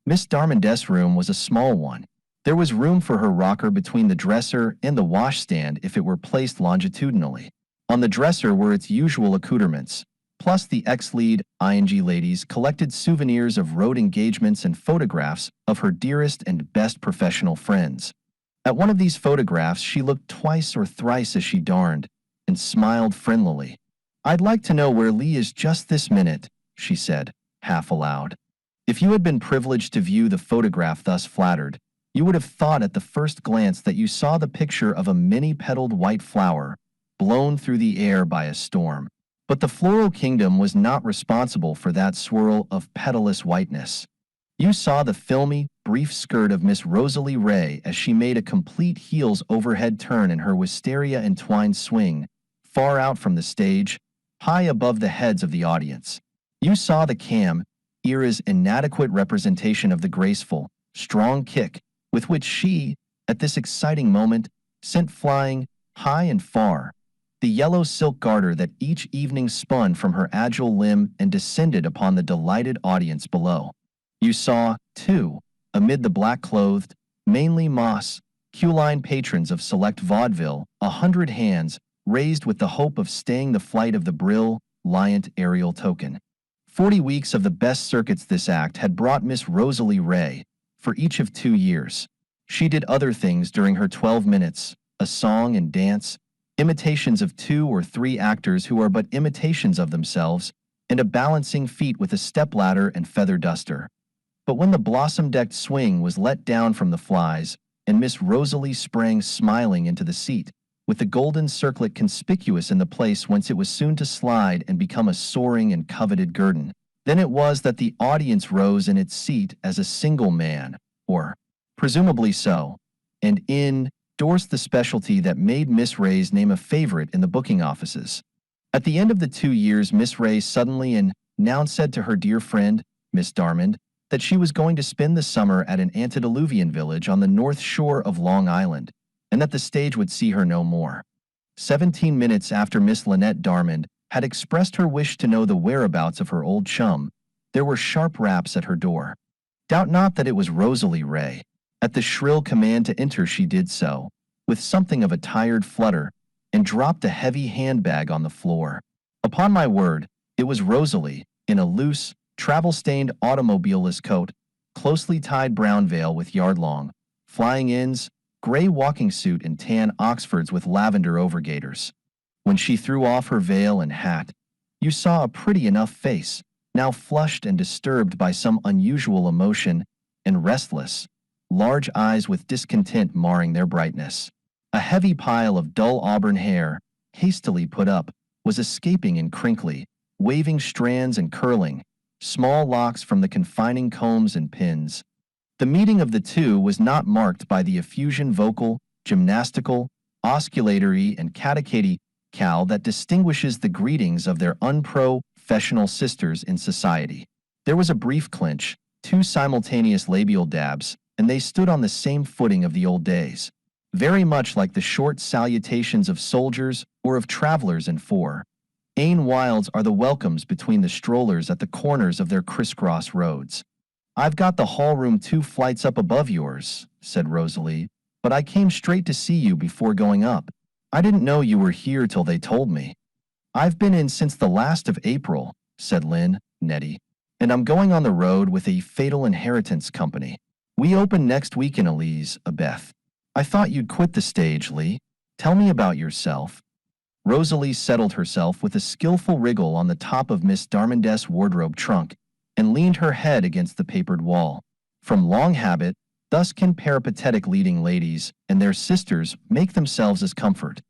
Miss Darmande's room was a small one. There was room for her rocker between the dresser and the washstand if it were placed longitudinally. On the dresser were its usual accoutrements, plus the ex-lead ING ladies collected souvenirs of road engagements and photographs of her dearest and best professional friends. At one of these photographs, she looked twice or thrice as she darned, and smiled friendlily. "I'd like to know where Lee is just this minute," she said, half aloud. If you had been privileged to view the photograph thus flattered, you would have thought at the first glance that you saw the picture of a many-petaled white flower, blown through the air by a storm. But the floral kingdom was not responsible for that swirl of petalous whiteness. You saw the filmy, brief skirt of Miss Rosalie Ray as she made a complete heels-overhead turn in her wisteria-entwined swing, far out from the stage, high above the heads of the audience. You saw the era's inadequate representation of the graceful, strong kick with which she, at this exciting moment, sent flying, high and far, the yellow silk garter that each evening spun from her agile limb and descended upon the delighted audience below. You saw, too, amid the black-clothed, mainly masculine patrons of select vaudeville, 100 hands raised with the hope of staying the flight of the brilliant aerial token. 40 weeks of the best circuits this act had brought Miss Rosalie Ray, for each of 2 years. She did other things during her 12 minutes, a song and dance, imitations of 2 or 3 actors who are but imitations of themselves, and a balancing feat with a stepladder and feather duster. But when the blossom-decked swing was let down from the flies, and Miss Rosalie sprang smiling into the seat, with the golden circlet conspicuous in the place whence it was soon to slide and become a soaring and coveted guerdon, then it was that the audience rose in its seat as a single man, or presumably so, and endorsed the specialty that made Miss Ray's name a favorite in the booking offices. At the end of the 2 years, Miss Ray suddenly and now said to her dear friend, Miss Darmond, that she was going to spend the summer at an antediluvian village on the north shore of Long Island, and that the stage would see her no more. 17 minutes after Miss Lynette Darmond had expressed her wish to know the whereabouts of her old chum, there were sharp raps at her door. Doubt not that it was Rosalie Ray. At the shrill command to enter she did so, with something of a tired flutter, and dropped a heavy handbag on the floor. Upon my word, it was Rosalie, in a loose, travel-stained automobilist coat, closely tied brown veil with yard-long, flying ends, gray walking suit and tan Oxfords with lavender overgaiters. When she threw off her veil and hat, you saw a pretty enough face, now flushed and disturbed by some unusual emotion, and restless, large eyes with discontent marring their brightness. A heavy pile of dull auburn hair, hastily put up, was escaping in crinkly, waving strands and curling, small locks from the confining combs and pins. The meeting of the two was not marked by the effusion vocal, gymnastical, osculatory, and catechetical that distinguishes the greetings of their unprofessional sisters in society. There was a brief clinch, 2 simultaneous labial dabs, and they stood on the same footing of the old days, very much like the short salutations of soldiers or of travelers in 4. Ain wilds are the welcomes between the strollers at the corners of their crisscross roads. "I've got the hall room 2 flights up above yours," said Rosalie, "but I came straight to see you before going up. I didn't know you were here till they told me." "I've been in since the last of April," said Nettie, "and I'm going on the road with a Fatal Inheritance company. We open next week in Elizabeth. I thought you'd quit the stage, Lee. Tell me about yourself." Rosalie settled herself with a skillful wriggle on the top of Miss Darmond's wardrobe trunk and leaned her head against the papered wall. From long habit, thus can peripatetic leading ladies and their sisters make themselves as comfortable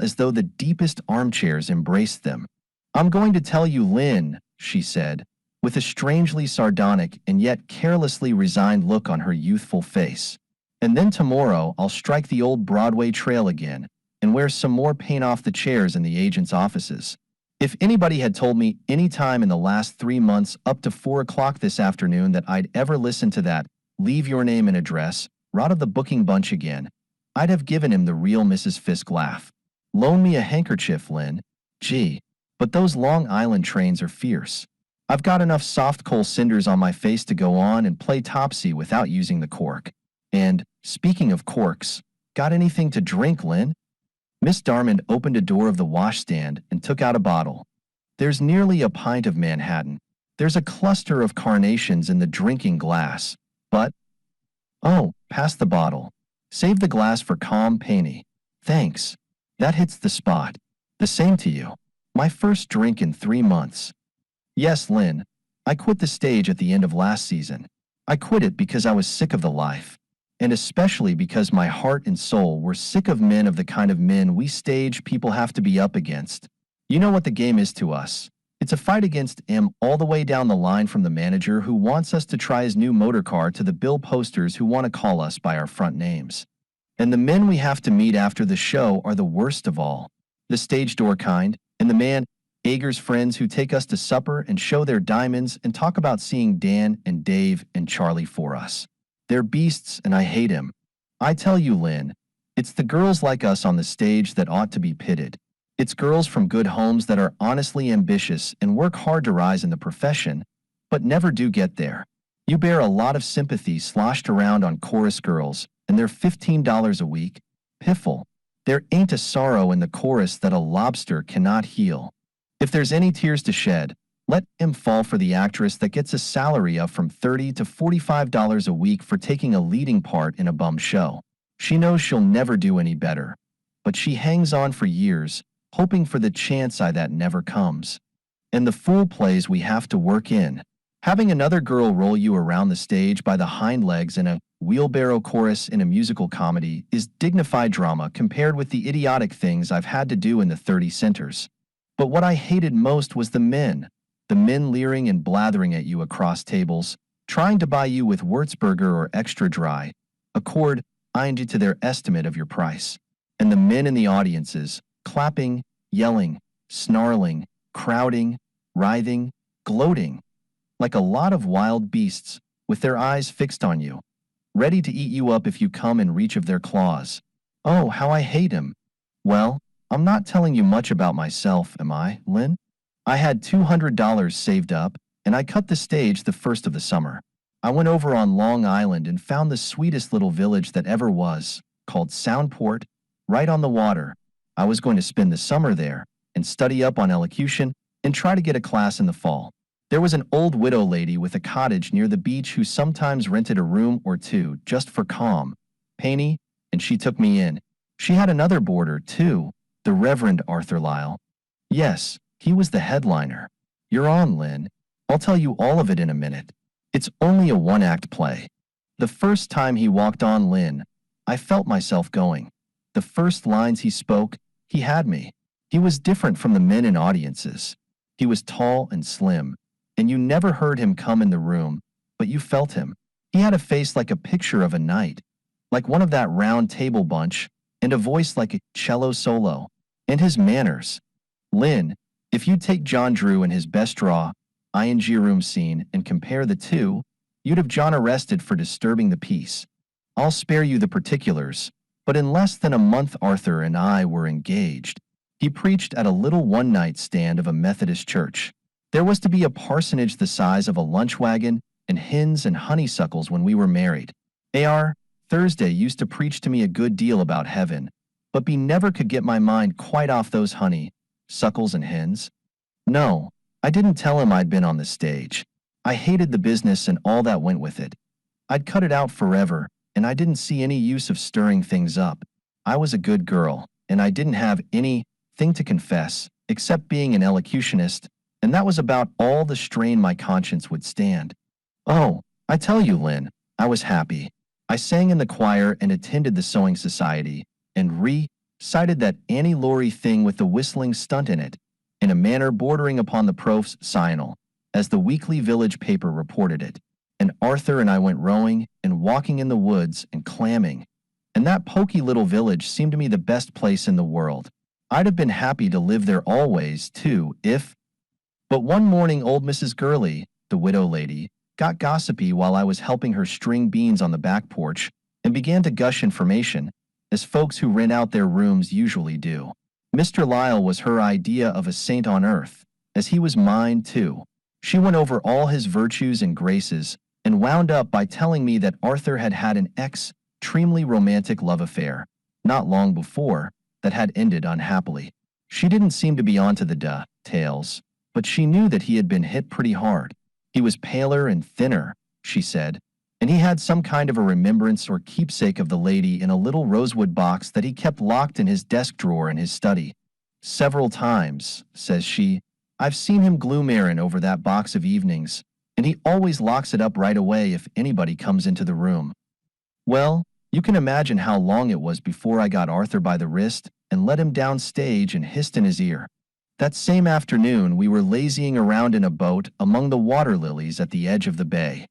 as though the deepest armchairs embraced them. "I'm going to tell you, Lynn," she said, with a strangely sardonic and yet carelessly resigned look on her youthful face. "And then tomorrow I'll strike the old Broadway trail again, and wear some more paint off the chairs in the agent's offices. If anybody had told me any time in the last 3 months up to 4 o'clock this afternoon that I'd ever listen to that, leave your name and address, rot of the booking bunch again, I'd have given him the real Mrs. Fisk laugh. Loan me a handkerchief, Lynn. Gee, but those Long Island trains are fierce. I've got enough soft coal cinders on my face to go on and play topsy without using the cork. And, speaking of corks, got anything to drink, Lynn?" Miss Darmond opened a door of the washstand and took out a bottle. "There's nearly a pint of Manhattan. There's a cluster of carnations in the drinking glass. But, oh, pass the bottle. Save the glass for calm, Penny. Thanks. That hits the spot. The same to you. My first drink in 3 months. Yes, Lynn. I quit the stage at the end of last season. I quit it because I was sick of the life. And especially because my heart and soul were sick of men, of the kind of men we stage people have to be up against. You know what the game is to us. It's a fight against him all the way down the line, from the manager who wants us to try his new motor car to the bill posters who want to call us by our front names. And the men we have to meet after the show are the worst of all. The stage door kind, and the man Ager's friends who take us to supper and show their diamonds and talk about seeing Dan and Dave and Charlie for us. They're beasts and I hate him. I tell you, Lynn, it's the girls like us on the stage that ought to be pitted. It's girls from good homes that are honestly ambitious and work hard to rise in the profession, but never do get there. You bear a lot of sympathy sloshed around on chorus girls, and they're $15 a week. Piffle. There ain't a sorrow in the chorus that a lobster cannot heal. If there's any tears to shed, let him fall for the actress that gets a salary of from $30 to $45 a week for taking a leading part in a bum show. She knows she'll never do any better, but she hangs on for years, hoping for the chance that never comes. And the fool plays we have to work in. Having another girl roll you around the stage by the hind legs in a wheelbarrow chorus in a musical comedy is dignified drama compared with the idiotic things I've had to do in the 30 centers. But what I hated most was the men leering and blathering at you across tables, trying to buy you with Würzburger or extra dry, a cord ironed you to their estimate of your price. And the men in the audiences, clapping, yelling, snarling, crowding, writhing, gloating, like a lot of wild beasts, with their eyes fixed on you, ready to eat you up if you come in reach of their claws. Oh, how I hate him. Well, I'm not telling you much about myself, am I, Lynn? I had $200 saved up, and I cut the stage the first of the summer. I went over on Long Island and found the sweetest little village that ever was, called Soundport, right on the water. I was going to spend the summer there and study up on elocution and try to get a class in the fall. There was an old widow lady with a cottage near the beach who sometimes rented a room or two just for calm, Penny, and she took me in. She had another boarder, too, the Reverend Arthur Lyle. Yes, he was the headliner. You're on, Lynn. I'll tell you all of it in a minute. It's only a one-act play. The first time he walked on, Lynn, I felt myself going. The first lines he spoke, he had me. He was different from the men in audiences. He was tall and slim, and you never heard him come in the room, but you felt him. He had a face like a picture of a knight, like one of that round table bunch, and a voice like a cello solo. And his manners. Lynn, if you take John Drew in his best draw, ING room scene, and compare the two, you'd have John arrested for disturbing the peace. I'll spare you the particulars, but in less than a month Arthur and I were engaged. He preached at a little one-night stand of a Methodist church. There was to be a parsonage the size of a lunch wagon and hens and honeysuckles when we were married. A.R. Thursday used to preach to me a good deal about heaven, but B never could get my mind quite off those honeysuckles and hens. No, I didn't tell him I'd been on the stage. I hated the business and all that went with it. I'd cut it out forever, and I didn't see any use of stirring things up. I was a good girl, and I didn't have anything to confess, except being an elocutionist, and that was about all the strain my conscience would stand. Oh, I tell you, Lynn, I was happy. I sang in the choir and attended the sewing society, and recited that Annie Laurie thing with the whistling stunt in it, in a manner bordering upon the professional, as the weekly village paper reported it. And Arthur and I went rowing and walking in the woods and clamming, and that poky little village seemed to me the best place in the world. I'd have been happy to live there always, too, if... But one morning old Mrs. Gurley, the widow lady, got gossipy while I was helping her string beans on the back porch and began to gush information, as folks who rent out their rooms usually do. Mr. Lyle was her idea of a saint on earth, as he was mine, too. She went over all his virtues and graces and wound up by telling me that Arthur had had an extremely romantic love affair, not long before, that had ended unhappily. She didn't seem to be onto the details, but she knew that he had been hit pretty hard. He was paler and thinner, she said, and he had some kind of a remembrance or keepsake of the lady in a little rosewood box that he kept locked in his desk drawer in his study. Several times, says she, I've seen him gloomarin' over that box of evenings, and he always locks it up right away if anybody comes into the room. Well, you can imagine how long it was before I got Arthur by the wrist and led him down stage and hissed in his ear. That same afternoon, we were lazying around in a boat among the water lilies at the edge of the bay.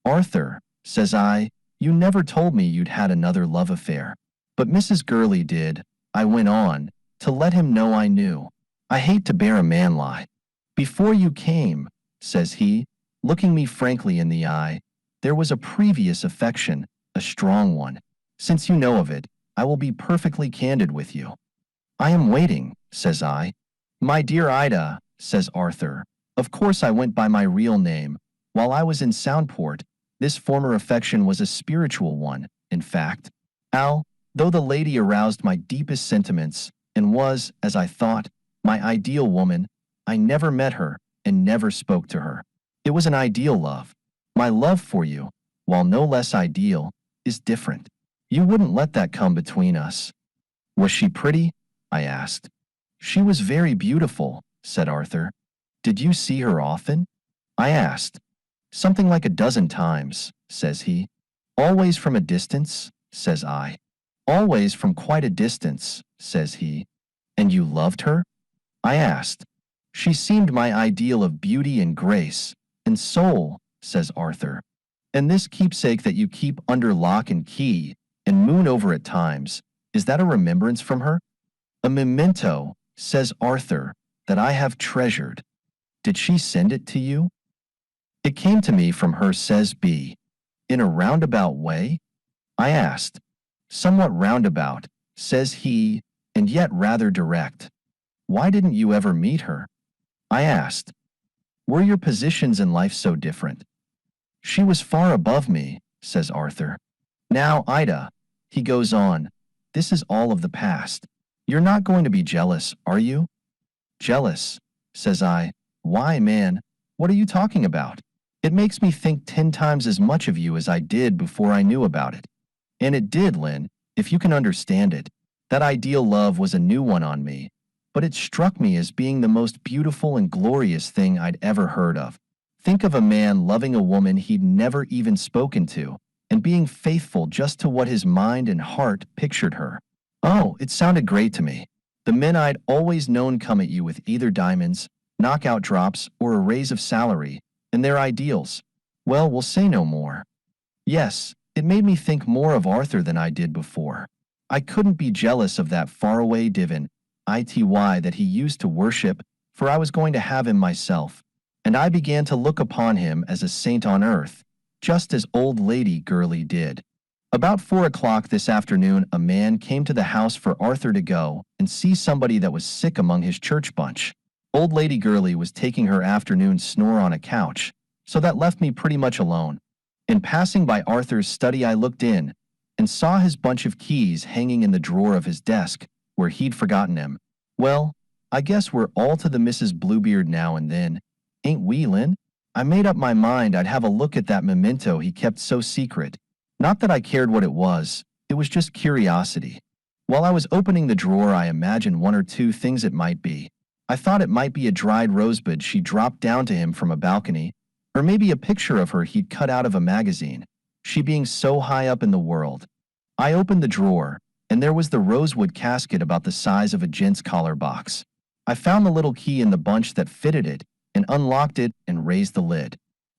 Arthur, says I, you never told me you'd had another love affair. But Mrs. Gurley did, I went on, to let him know I knew. I hate to bear a man lie. Before you came, says he, looking me frankly in the eye, there was a previous affection, a strong one. Since you know of it, I will be perfectly candid with you. I am waiting, says I. My dear Ida, says Arthur, of course I went by my real name. While I was in Soundport, this former affection was a spiritual one, in fact. Though the lady aroused my deepest sentiments and was, as I thought, my ideal woman, I never met her and never spoke to her. It was an ideal love. My love for you, while no less ideal, is different. You wouldn't let that come between us. Was she pretty? I asked. She was very beautiful, said Arthur. Did you see her often? I asked. Something like a dozen times, says he. Always from a distance, says I. Always from quite a distance, says he. And you loved her? I asked. She seemed my ideal of beauty and grace and soul, says Arthur. And this keepsake that you keep under lock and key and moon over at times, is that a remembrance from her? A memento, says Arthur, that I have treasured. Did she send it to you? It came to me from her, says B. In a roundabout way? I asked. Somewhat roundabout, says he, and yet rather direct. Why didn't you ever meet her? I asked. Were your positions in life so different? She was far above me, says Arthur. Now, Ida, he goes on, this is all of the past. You're not going to be jealous, are you? Jealous, says I. Why, man, what are you talking about? It makes me think 10 times as much of you as I did before I knew about it. And it did, Lynn, if you can understand it. That ideal love was a new one on me, but it struck me as being the most beautiful and glorious thing I'd ever heard of. Think of a man loving a woman he'd never even spoken to, and being faithful just to what his mind and heart pictured her. Oh, it sounded great to me. The men I'd always known come at you with either diamonds, knockout drops, or a raise of salary, and their ideals. Well, we'll say no more. Yes, it made me think more of Arthur than I did before. I couldn't be jealous of that faraway divine, ity that he used to worship, for I was going to have him myself, and I began to look upon him as a saint on earth, just as old Lady Gurley did. About 4 o'clock this afternoon, a man came to the house for Arthur to go and see somebody that was sick among his church bunch. Old Lady Gurley was taking her afternoon snore on a couch, so that left me pretty much alone. In passing by Arthur's study, I looked in and saw his bunch of keys hanging in the drawer of his desk, where he'd forgotten them. Well, I guess we're all to the Mrs. Bluebeard now and then, ain't we, Lynn? I made up my mind I'd have a look at that memento he kept so secret. Not that I cared what it was just curiosity. While I was opening the drawer, I imagined 1 or 2 things it might be. I thought it might be a dried rosebud she dropped down to him from a balcony, or maybe a picture of her he'd cut out of a magazine, she being so high up in the world. I opened the drawer, and there was the rosewood casket about the size of a gent's collar box. I found the little key in the bunch that fitted it, and unlocked it and raised the lid.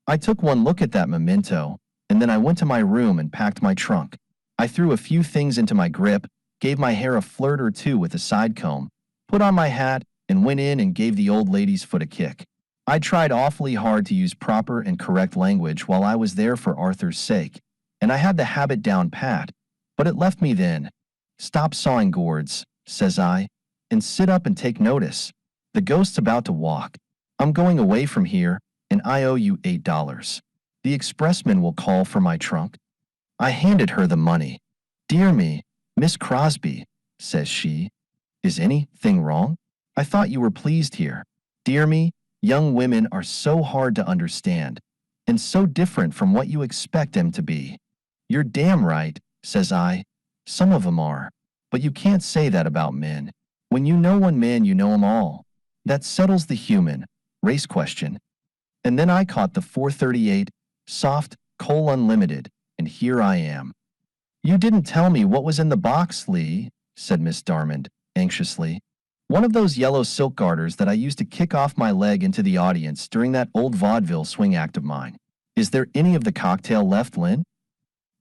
I took one look at that memento, and then I went to my room and packed my trunk. I threw a few things into my grip, gave my hair a flirt or 2 with a side comb, put on my hat, and went in and gave the old lady's foot a kick. I tried awfully hard to use proper and correct language while I was there for Arthur's sake, and I had the habit down pat, but it left me then. Stop sawing gourds, says I, and sit up and take notice. The ghost's about to walk. I'm going away from here, and I owe you $8. The expressman will call for my trunk. I handed her the money. Dear me, Miss Crosby, says she. Is anything wrong? I thought you were pleased here. Dear me, young women are so hard to understand. and so different from what you expect him to be. You're damn right, says I. Some of 'em are. But you can't say that about men. When you know one man, you know 'em all. That settles the human race question. And then I caught the 438, soft, coal unlimited, and here I am. You didn't tell me what was in the box, Lee, said Miss Darmond, anxiously. One of those yellow silk garters that I used to kick off my leg into the audience during that old vaudeville swing act of mine. Is there any of the cocktail left, Lynn?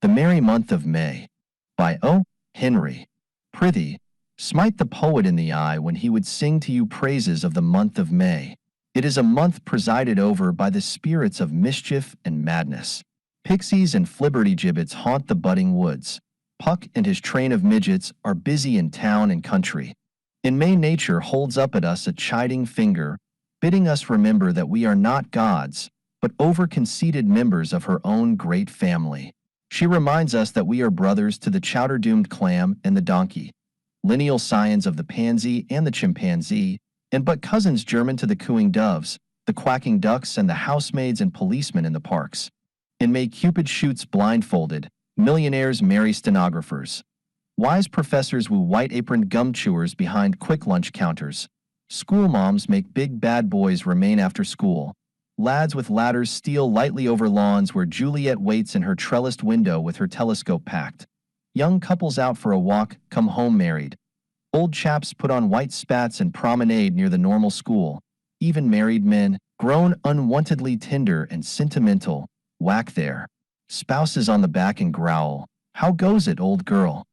The Merry Month of May, by O. Henry. Prithee, smite the poet in the eye when he would sing to you praises of the month of May. It is a month presided over by the spirits of mischief and madness. Pixies and flibberty-gibbets haunt the budding woods. Puck and his train of midgets are busy in town and country. In May, nature holds up at us a chiding finger, bidding us remember that we are not gods, but over-conceited members of her own great family. She reminds us that we are brothers to the chowder-doomed clam and the donkey, lineal scions of the pansy and the chimpanzee, and but cousins German to the cooing doves, the quacking ducks, and the housemaids and policemen in the parks. In May, Cupid shoots blindfolded, millionaires marry stenographers. Wise professors woo white-aproned gum chewers behind quick lunch counters. School moms make big bad boys remain after school. Lads with ladders steal lightly over lawns where Juliet waits in her trellised window with her telescope packed. Young couples out for a walk come home married. Old chaps put on white spats and promenade near the normal school. Even married men, grown unwontedly tender and sentimental, whack their spouses on the back and growl, "How goes it, old girl?"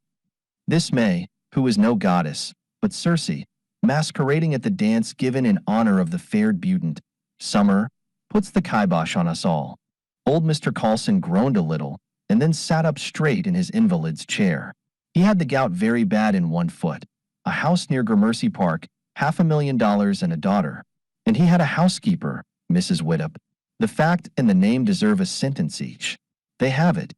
This May, who is no goddess, but Circe, masquerading at the dance given in honor of the fair Butant, Summer, puts the kibosh on us all. Old Mr. Carlson groaned a little, and then sat up straight in his invalid's chair. He had the gout very bad in one foot, a house near Gramercy Park, $500,000 and a daughter. And he had a housekeeper, Mrs. Widdop. The fact and the name deserve a sentence each. They have it.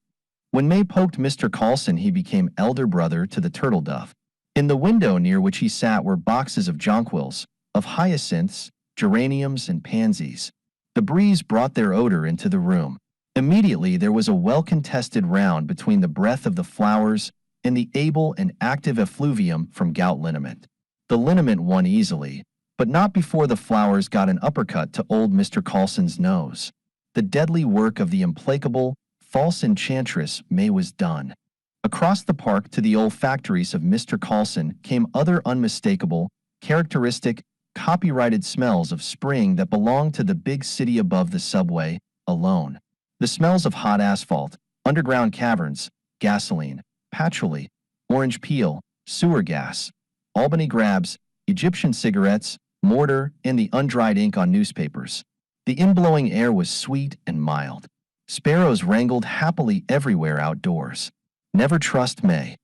When May poked Mr. Carlson, he became elder brother to the turtle dove. In the window near which he sat were boxes of jonquils, of hyacinths, geraniums, and pansies. The breeze brought their odor into the room. Immediately there was a well-contested round between the breath of the flowers and the able and active effluvium from gout liniment. The liniment won easily, but not before the flowers got an uppercut to old Mr. Carlson's nose. The deadly work of the implacable, false enchantress May was done. Across the park to the olfactories of Mr. Carlson came other unmistakable, characteristic, copyrighted smells of spring that belonged to the big city above the subway alone. The smells of hot asphalt, underground caverns, gasoline, patchouli, orange peel, sewer gas, Albany grabs, Egyptian cigarettes, mortar, and the undried ink on newspapers. The inblowing air was sweet and mild. Sparrows wrangled happily everywhere outdoors. Never trust May.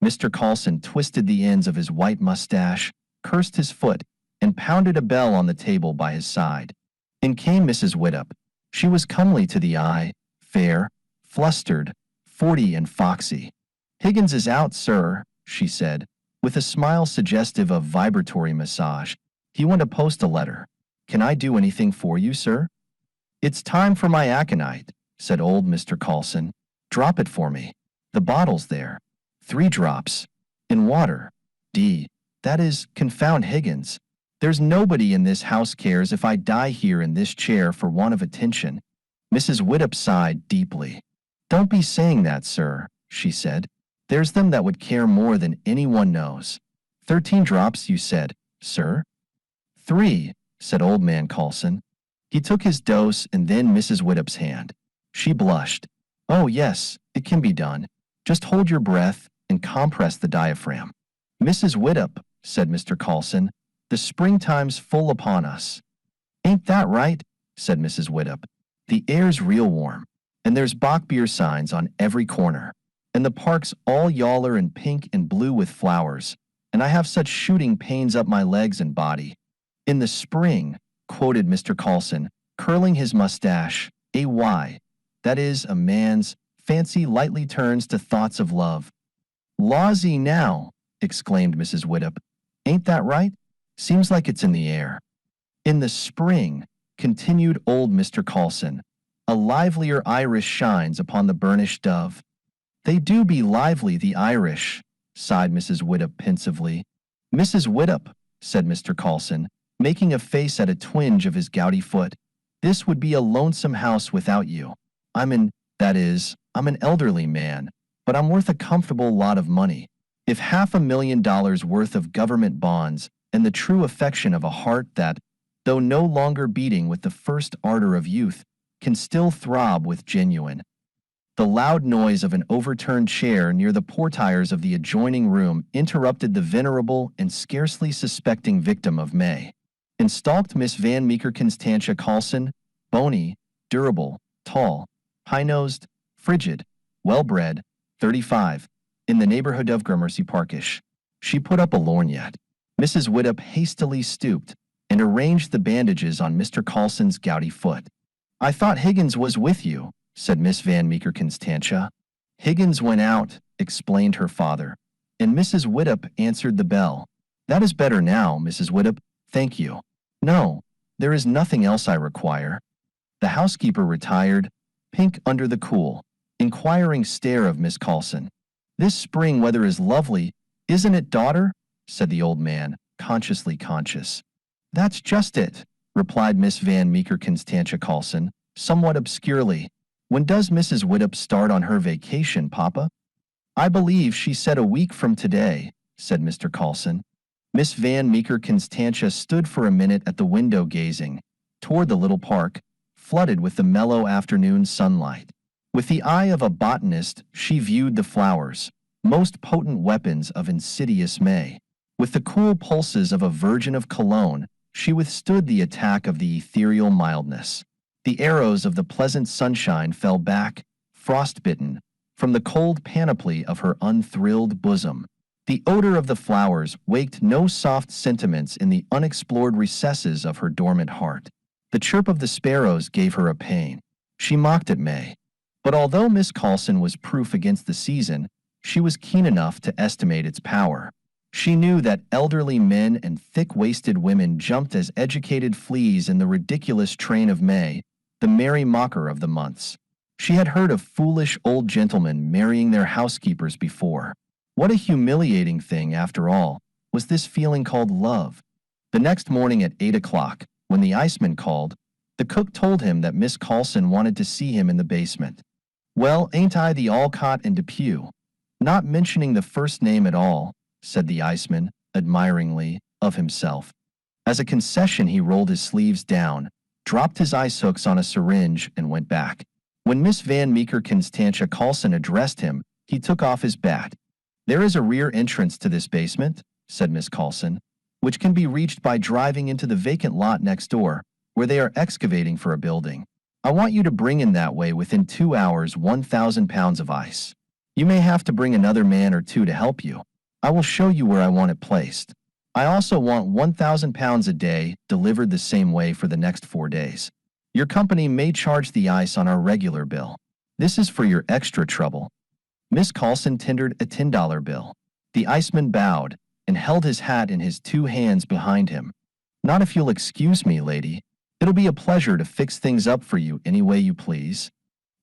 Mr. Carlson twisted the ends of his white mustache, cursed his foot, and pounded a bell on the table by his side. In came Mrs. Widdop. She was comely to the eye, fair, flustered, 40 and foxy. "Higgins is out, sir," she said, with a smile suggestive of vibratory massage. "He went to post a letter. Can I do anything for you, sir?" "It's time for my aconite," said old Mr. Carlson. "Drop it for me. The bottle's there. 3 drops. In water. That is, confound Higgins. There's nobody in this house cares if I die here in this chair for want of attention." Mrs. Widdop sighed deeply. "Don't be saying that, sir," she said. "There's them that would care more than anyone knows." 13 drops, you said, sir?" 3, said old man Carlson. He took his dose and then Mrs. Widdop's hand. She blushed. "Oh yes, it can be done. Just hold your breath and compress the diaphragm." "Mrs. Widdop," said Mr. Carlson, "the springtime's full upon us." "Ain't that right?" said Mrs. Widdop. "The air's real warm, and there's bock beer signs on every corner, and the park's all yaller and pink and blue with flowers, and I have such shooting pains up my legs and body." "In the spring," quoted Mr. Carlson, curling his mustache, "AY, that is, a man's fancy lightly turns to thoughts of love." "Lawsy now," exclaimed Mrs. Widdop. "Ain't that right? Seems like it's in the air." "In the spring," continued old Mr. Carlson, a livelier iris shines upon the burnished dove. They do be lively, the Irish, sighed Mrs. Widdop pensively. Mrs. Widdop, said Mr. Coulson, making a face at a twinge of his gouty foot, this would be a lonesome house without you. I'm an elderly man, but I'm worth a comfortable lot of money. If $500,000 worth of government bonds and the true affection of a heart that, though no longer beating with the first ardor of youth, can still throb with genuine. The loud noise of an overturned chair near the portires of the adjoining room interrupted the venerable and scarcely suspecting victim of May. In stalked Miss Van Meeker Constantia Coulson, bony, durable, tall, high-nosed, frigid, well-bred, 35, in the neighborhood of Gramercy Parkish. She put up a lorgnette. Mrs. Widdop hastily stooped and arranged the bandages on Mr. Coulson's gouty foot. I thought Higgins was with you, said Miss Van Meeker Constantia. Higgins went out, explained her father, and Mrs. Widdop answered the bell. That is better now, Mrs. Widdop, thank you. No, there is nothing else I require. The housekeeper retired, pink under the cool, inquiring stare of Miss Coulson. This spring weather is lovely, isn't it, daughter? Said the old man, consciously conscious. That's just it, replied Miss Van Meeker Constantia Coulson, somewhat obscurely. When does Mrs. Widdop start on her vacation, Papa? I believe she said a week from today, said Mr. Coulson. Miss Van Meeker Constantia stood for a minute at the window gazing toward the little park, flooded with the mellow afternoon sunlight. With the eye of a botanist, she viewed the flowers, most potent weapons of insidious May. With the cool pulses of a virgin of Cologne, she withstood the attack of the ethereal mildness. The arrows of the pleasant sunshine fell back, frostbitten, from the cold panoply of her unthrilled bosom. The odor of the flowers waked no soft sentiments in the unexplored recesses of her dormant heart. The chirp of the sparrows gave her a pain. She mocked at May. But although Miss Coulson was proof against the season, she was keen enough to estimate its power. She knew that elderly men and thick-waisted women jumped as educated fleas in the ridiculous train of May, the merry mocker of the months. She had heard of foolish old gentlemen marrying their housekeepers before. What a humiliating thing, after all, was this feeling called love. The next morning at 8 o'clock, when the iceman called, the cook told him that Miss Coulson wanted to see him in the basement. Well, ain't I the Alcott and Depew? Not mentioning the first name at all, said the iceman, admiringly, of himself. As a concession he rolled his sleeves down, dropped his ice hooks on a syringe, and went back. When Miss Van Meeker Constantia Coulson addressed him, he took off his bat. There is a rear entrance to this basement, said Miss Coulson, which can be reached by driving into the vacant lot next door, where they are excavating for a building. I want you to bring in that way within 2 hours 1,000 pounds of ice. You may have to bring another man or two to help you. I will show you where I want it placed. I also want 1,000 pounds a day delivered the same way for the next 4 days. Your company may charge the ice on our regular bill. This is for your extra trouble. Miss Coulson tendered a $10 bill. The iceman bowed and held his hat in his 2 hands behind him. Not if you'll excuse me, lady. It'll be a pleasure to fix things up for you any way you please.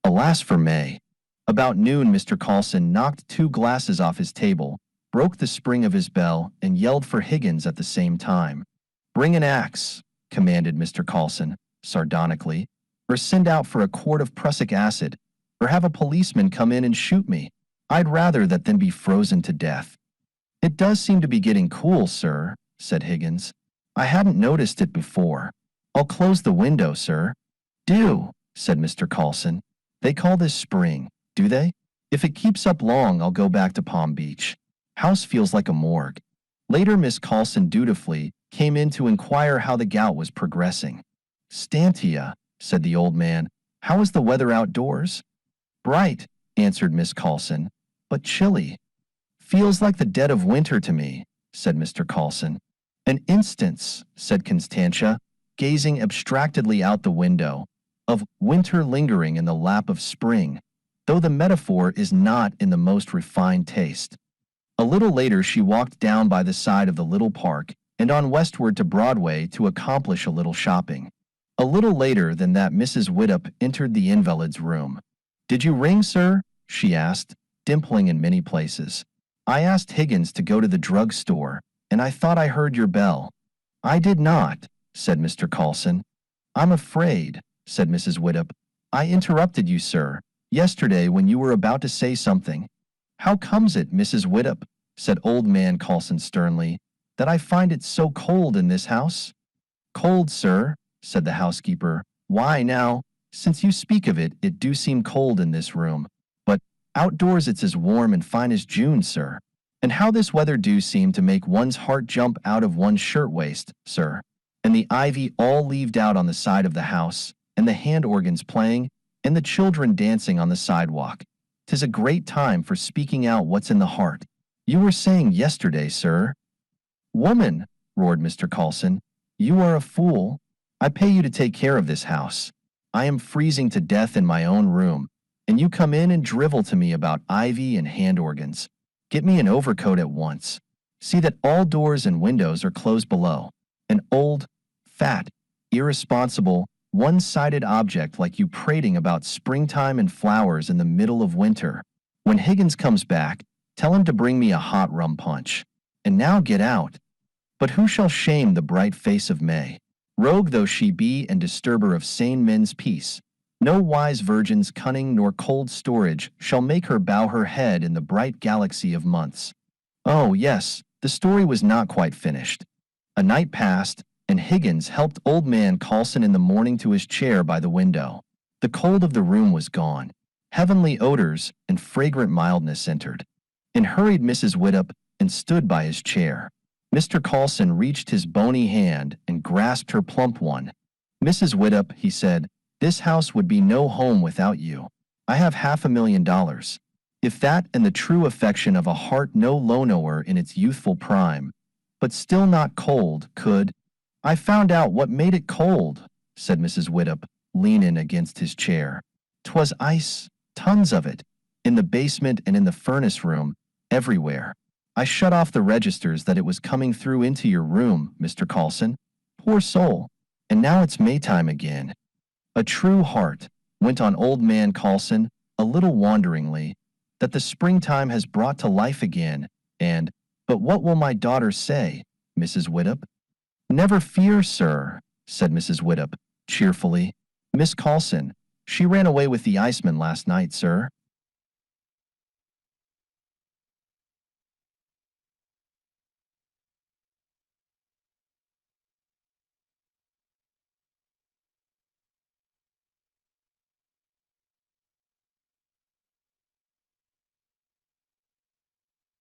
Alas for May. About noon, Mr. Coulson knocked 2 glasses off his table, broke the spring of his bell, and yelled for Higgins at the same time. Bring an axe, commanded Mr. Coulson, sardonically, or send out for a quart of prussic acid, or have a policeman come in and shoot me. I'd rather that than be frozen to death. It does seem to be getting cool, sir, said Higgins. I hadn't noticed it before. I'll close the window, sir. Do, said Mr. Coulson. They call this spring, do they? If it keeps up long, I'll go back to Palm Beach. House feels like a morgue. Later, Miss Coulson dutifully came in to inquire how the gout was progressing. Stantia, said the old man, how is the weather outdoors? Bright, answered Miss Coulson, but chilly. Feels like the dead of winter to me, said Mr. Coulson. An instance, said Constantia, gazing abstractedly out the window, of winter lingering in the lap of spring, though the metaphor is not in the most refined taste. A little later she walked down by the side of the little park and on westward to Broadway to accomplish a little shopping. A little later than that, Mrs. Widdop entered the invalid's room. "Did you ring, sir?" she asked, dimpling in many places. "I asked Higgins to go to the drug store, and I thought I heard your bell." "I did not," said Mr. Coulson. "I'm afraid," said Mrs. Widdop, "I interrupted you, sir, yesterday when you were about to say something." "How comes it, Mrs. Widdop," said old man Coulson sternly, "that I find it so cold in this house?" "Cold, sir?" said the housekeeper. "Why, now, since you speak of it, it do seem cold in this room. But outdoors it's as warm and fine as June, sir. And how this weather do seem to make one's heart jump out of one's shirtwaist, sir. And the ivy all leaved out on the side of the house, and the hand organs playing, and the children dancing on the sidewalk. 'Tis a great time for speaking out what's in the heart. You were saying yesterday, sir." "Woman," roared Mr. Coulson, "you are a fool. I pay you to take care of this house. I am freezing to death in my own room, and you come in and drivel to me about ivy and hand organs. Get me an overcoat at once. See that all doors and windows are closed below. An old, fat, irresponsible, one-sided object like you prating about springtime and flowers in the middle of winter. When Higgins comes back, tell him to bring me a hot rum punch. And now get out. But who shall shame the bright face of May? Rogue though she be and disturber of sane men's peace, no wise virgin's cunning nor cold storage shall make her bow her head in the bright galaxy of months." Oh, yes, the story was not quite finished. A night passed, and Higgins helped old man Coulson in the morning to his chair by the window. The cold of the room was gone. Heavenly odors and fragrant mildness entered. In hurried Mrs. Widdop and stood by his chair. Mr. Coulson reached his bony hand and grasped her plump one. "Mrs. Widdop," he said, "this house would be no home without you. I have $500,000. If that and the true affection of a heart no low-knower in its youthful prime, but still not cold, could—" "I found out what made it cold," said Mrs. Widdop, leaning against his chair. "'Twas ice, tons of it, in the basement and in the furnace room, everywhere. I shut off the registers that it was coming through into your room, Mr. Coulson. Poor soul. And now it's Maytime again." "A true heart," went on old man Coulson, a little wanderingly, "that the springtime has brought to life again, and— But what will my daughter say, Mrs. Widdop?" "Never fear, sir," said Mrs. Widdop, cheerfully. "Miss Coulson, she ran away with the iceman last night, sir."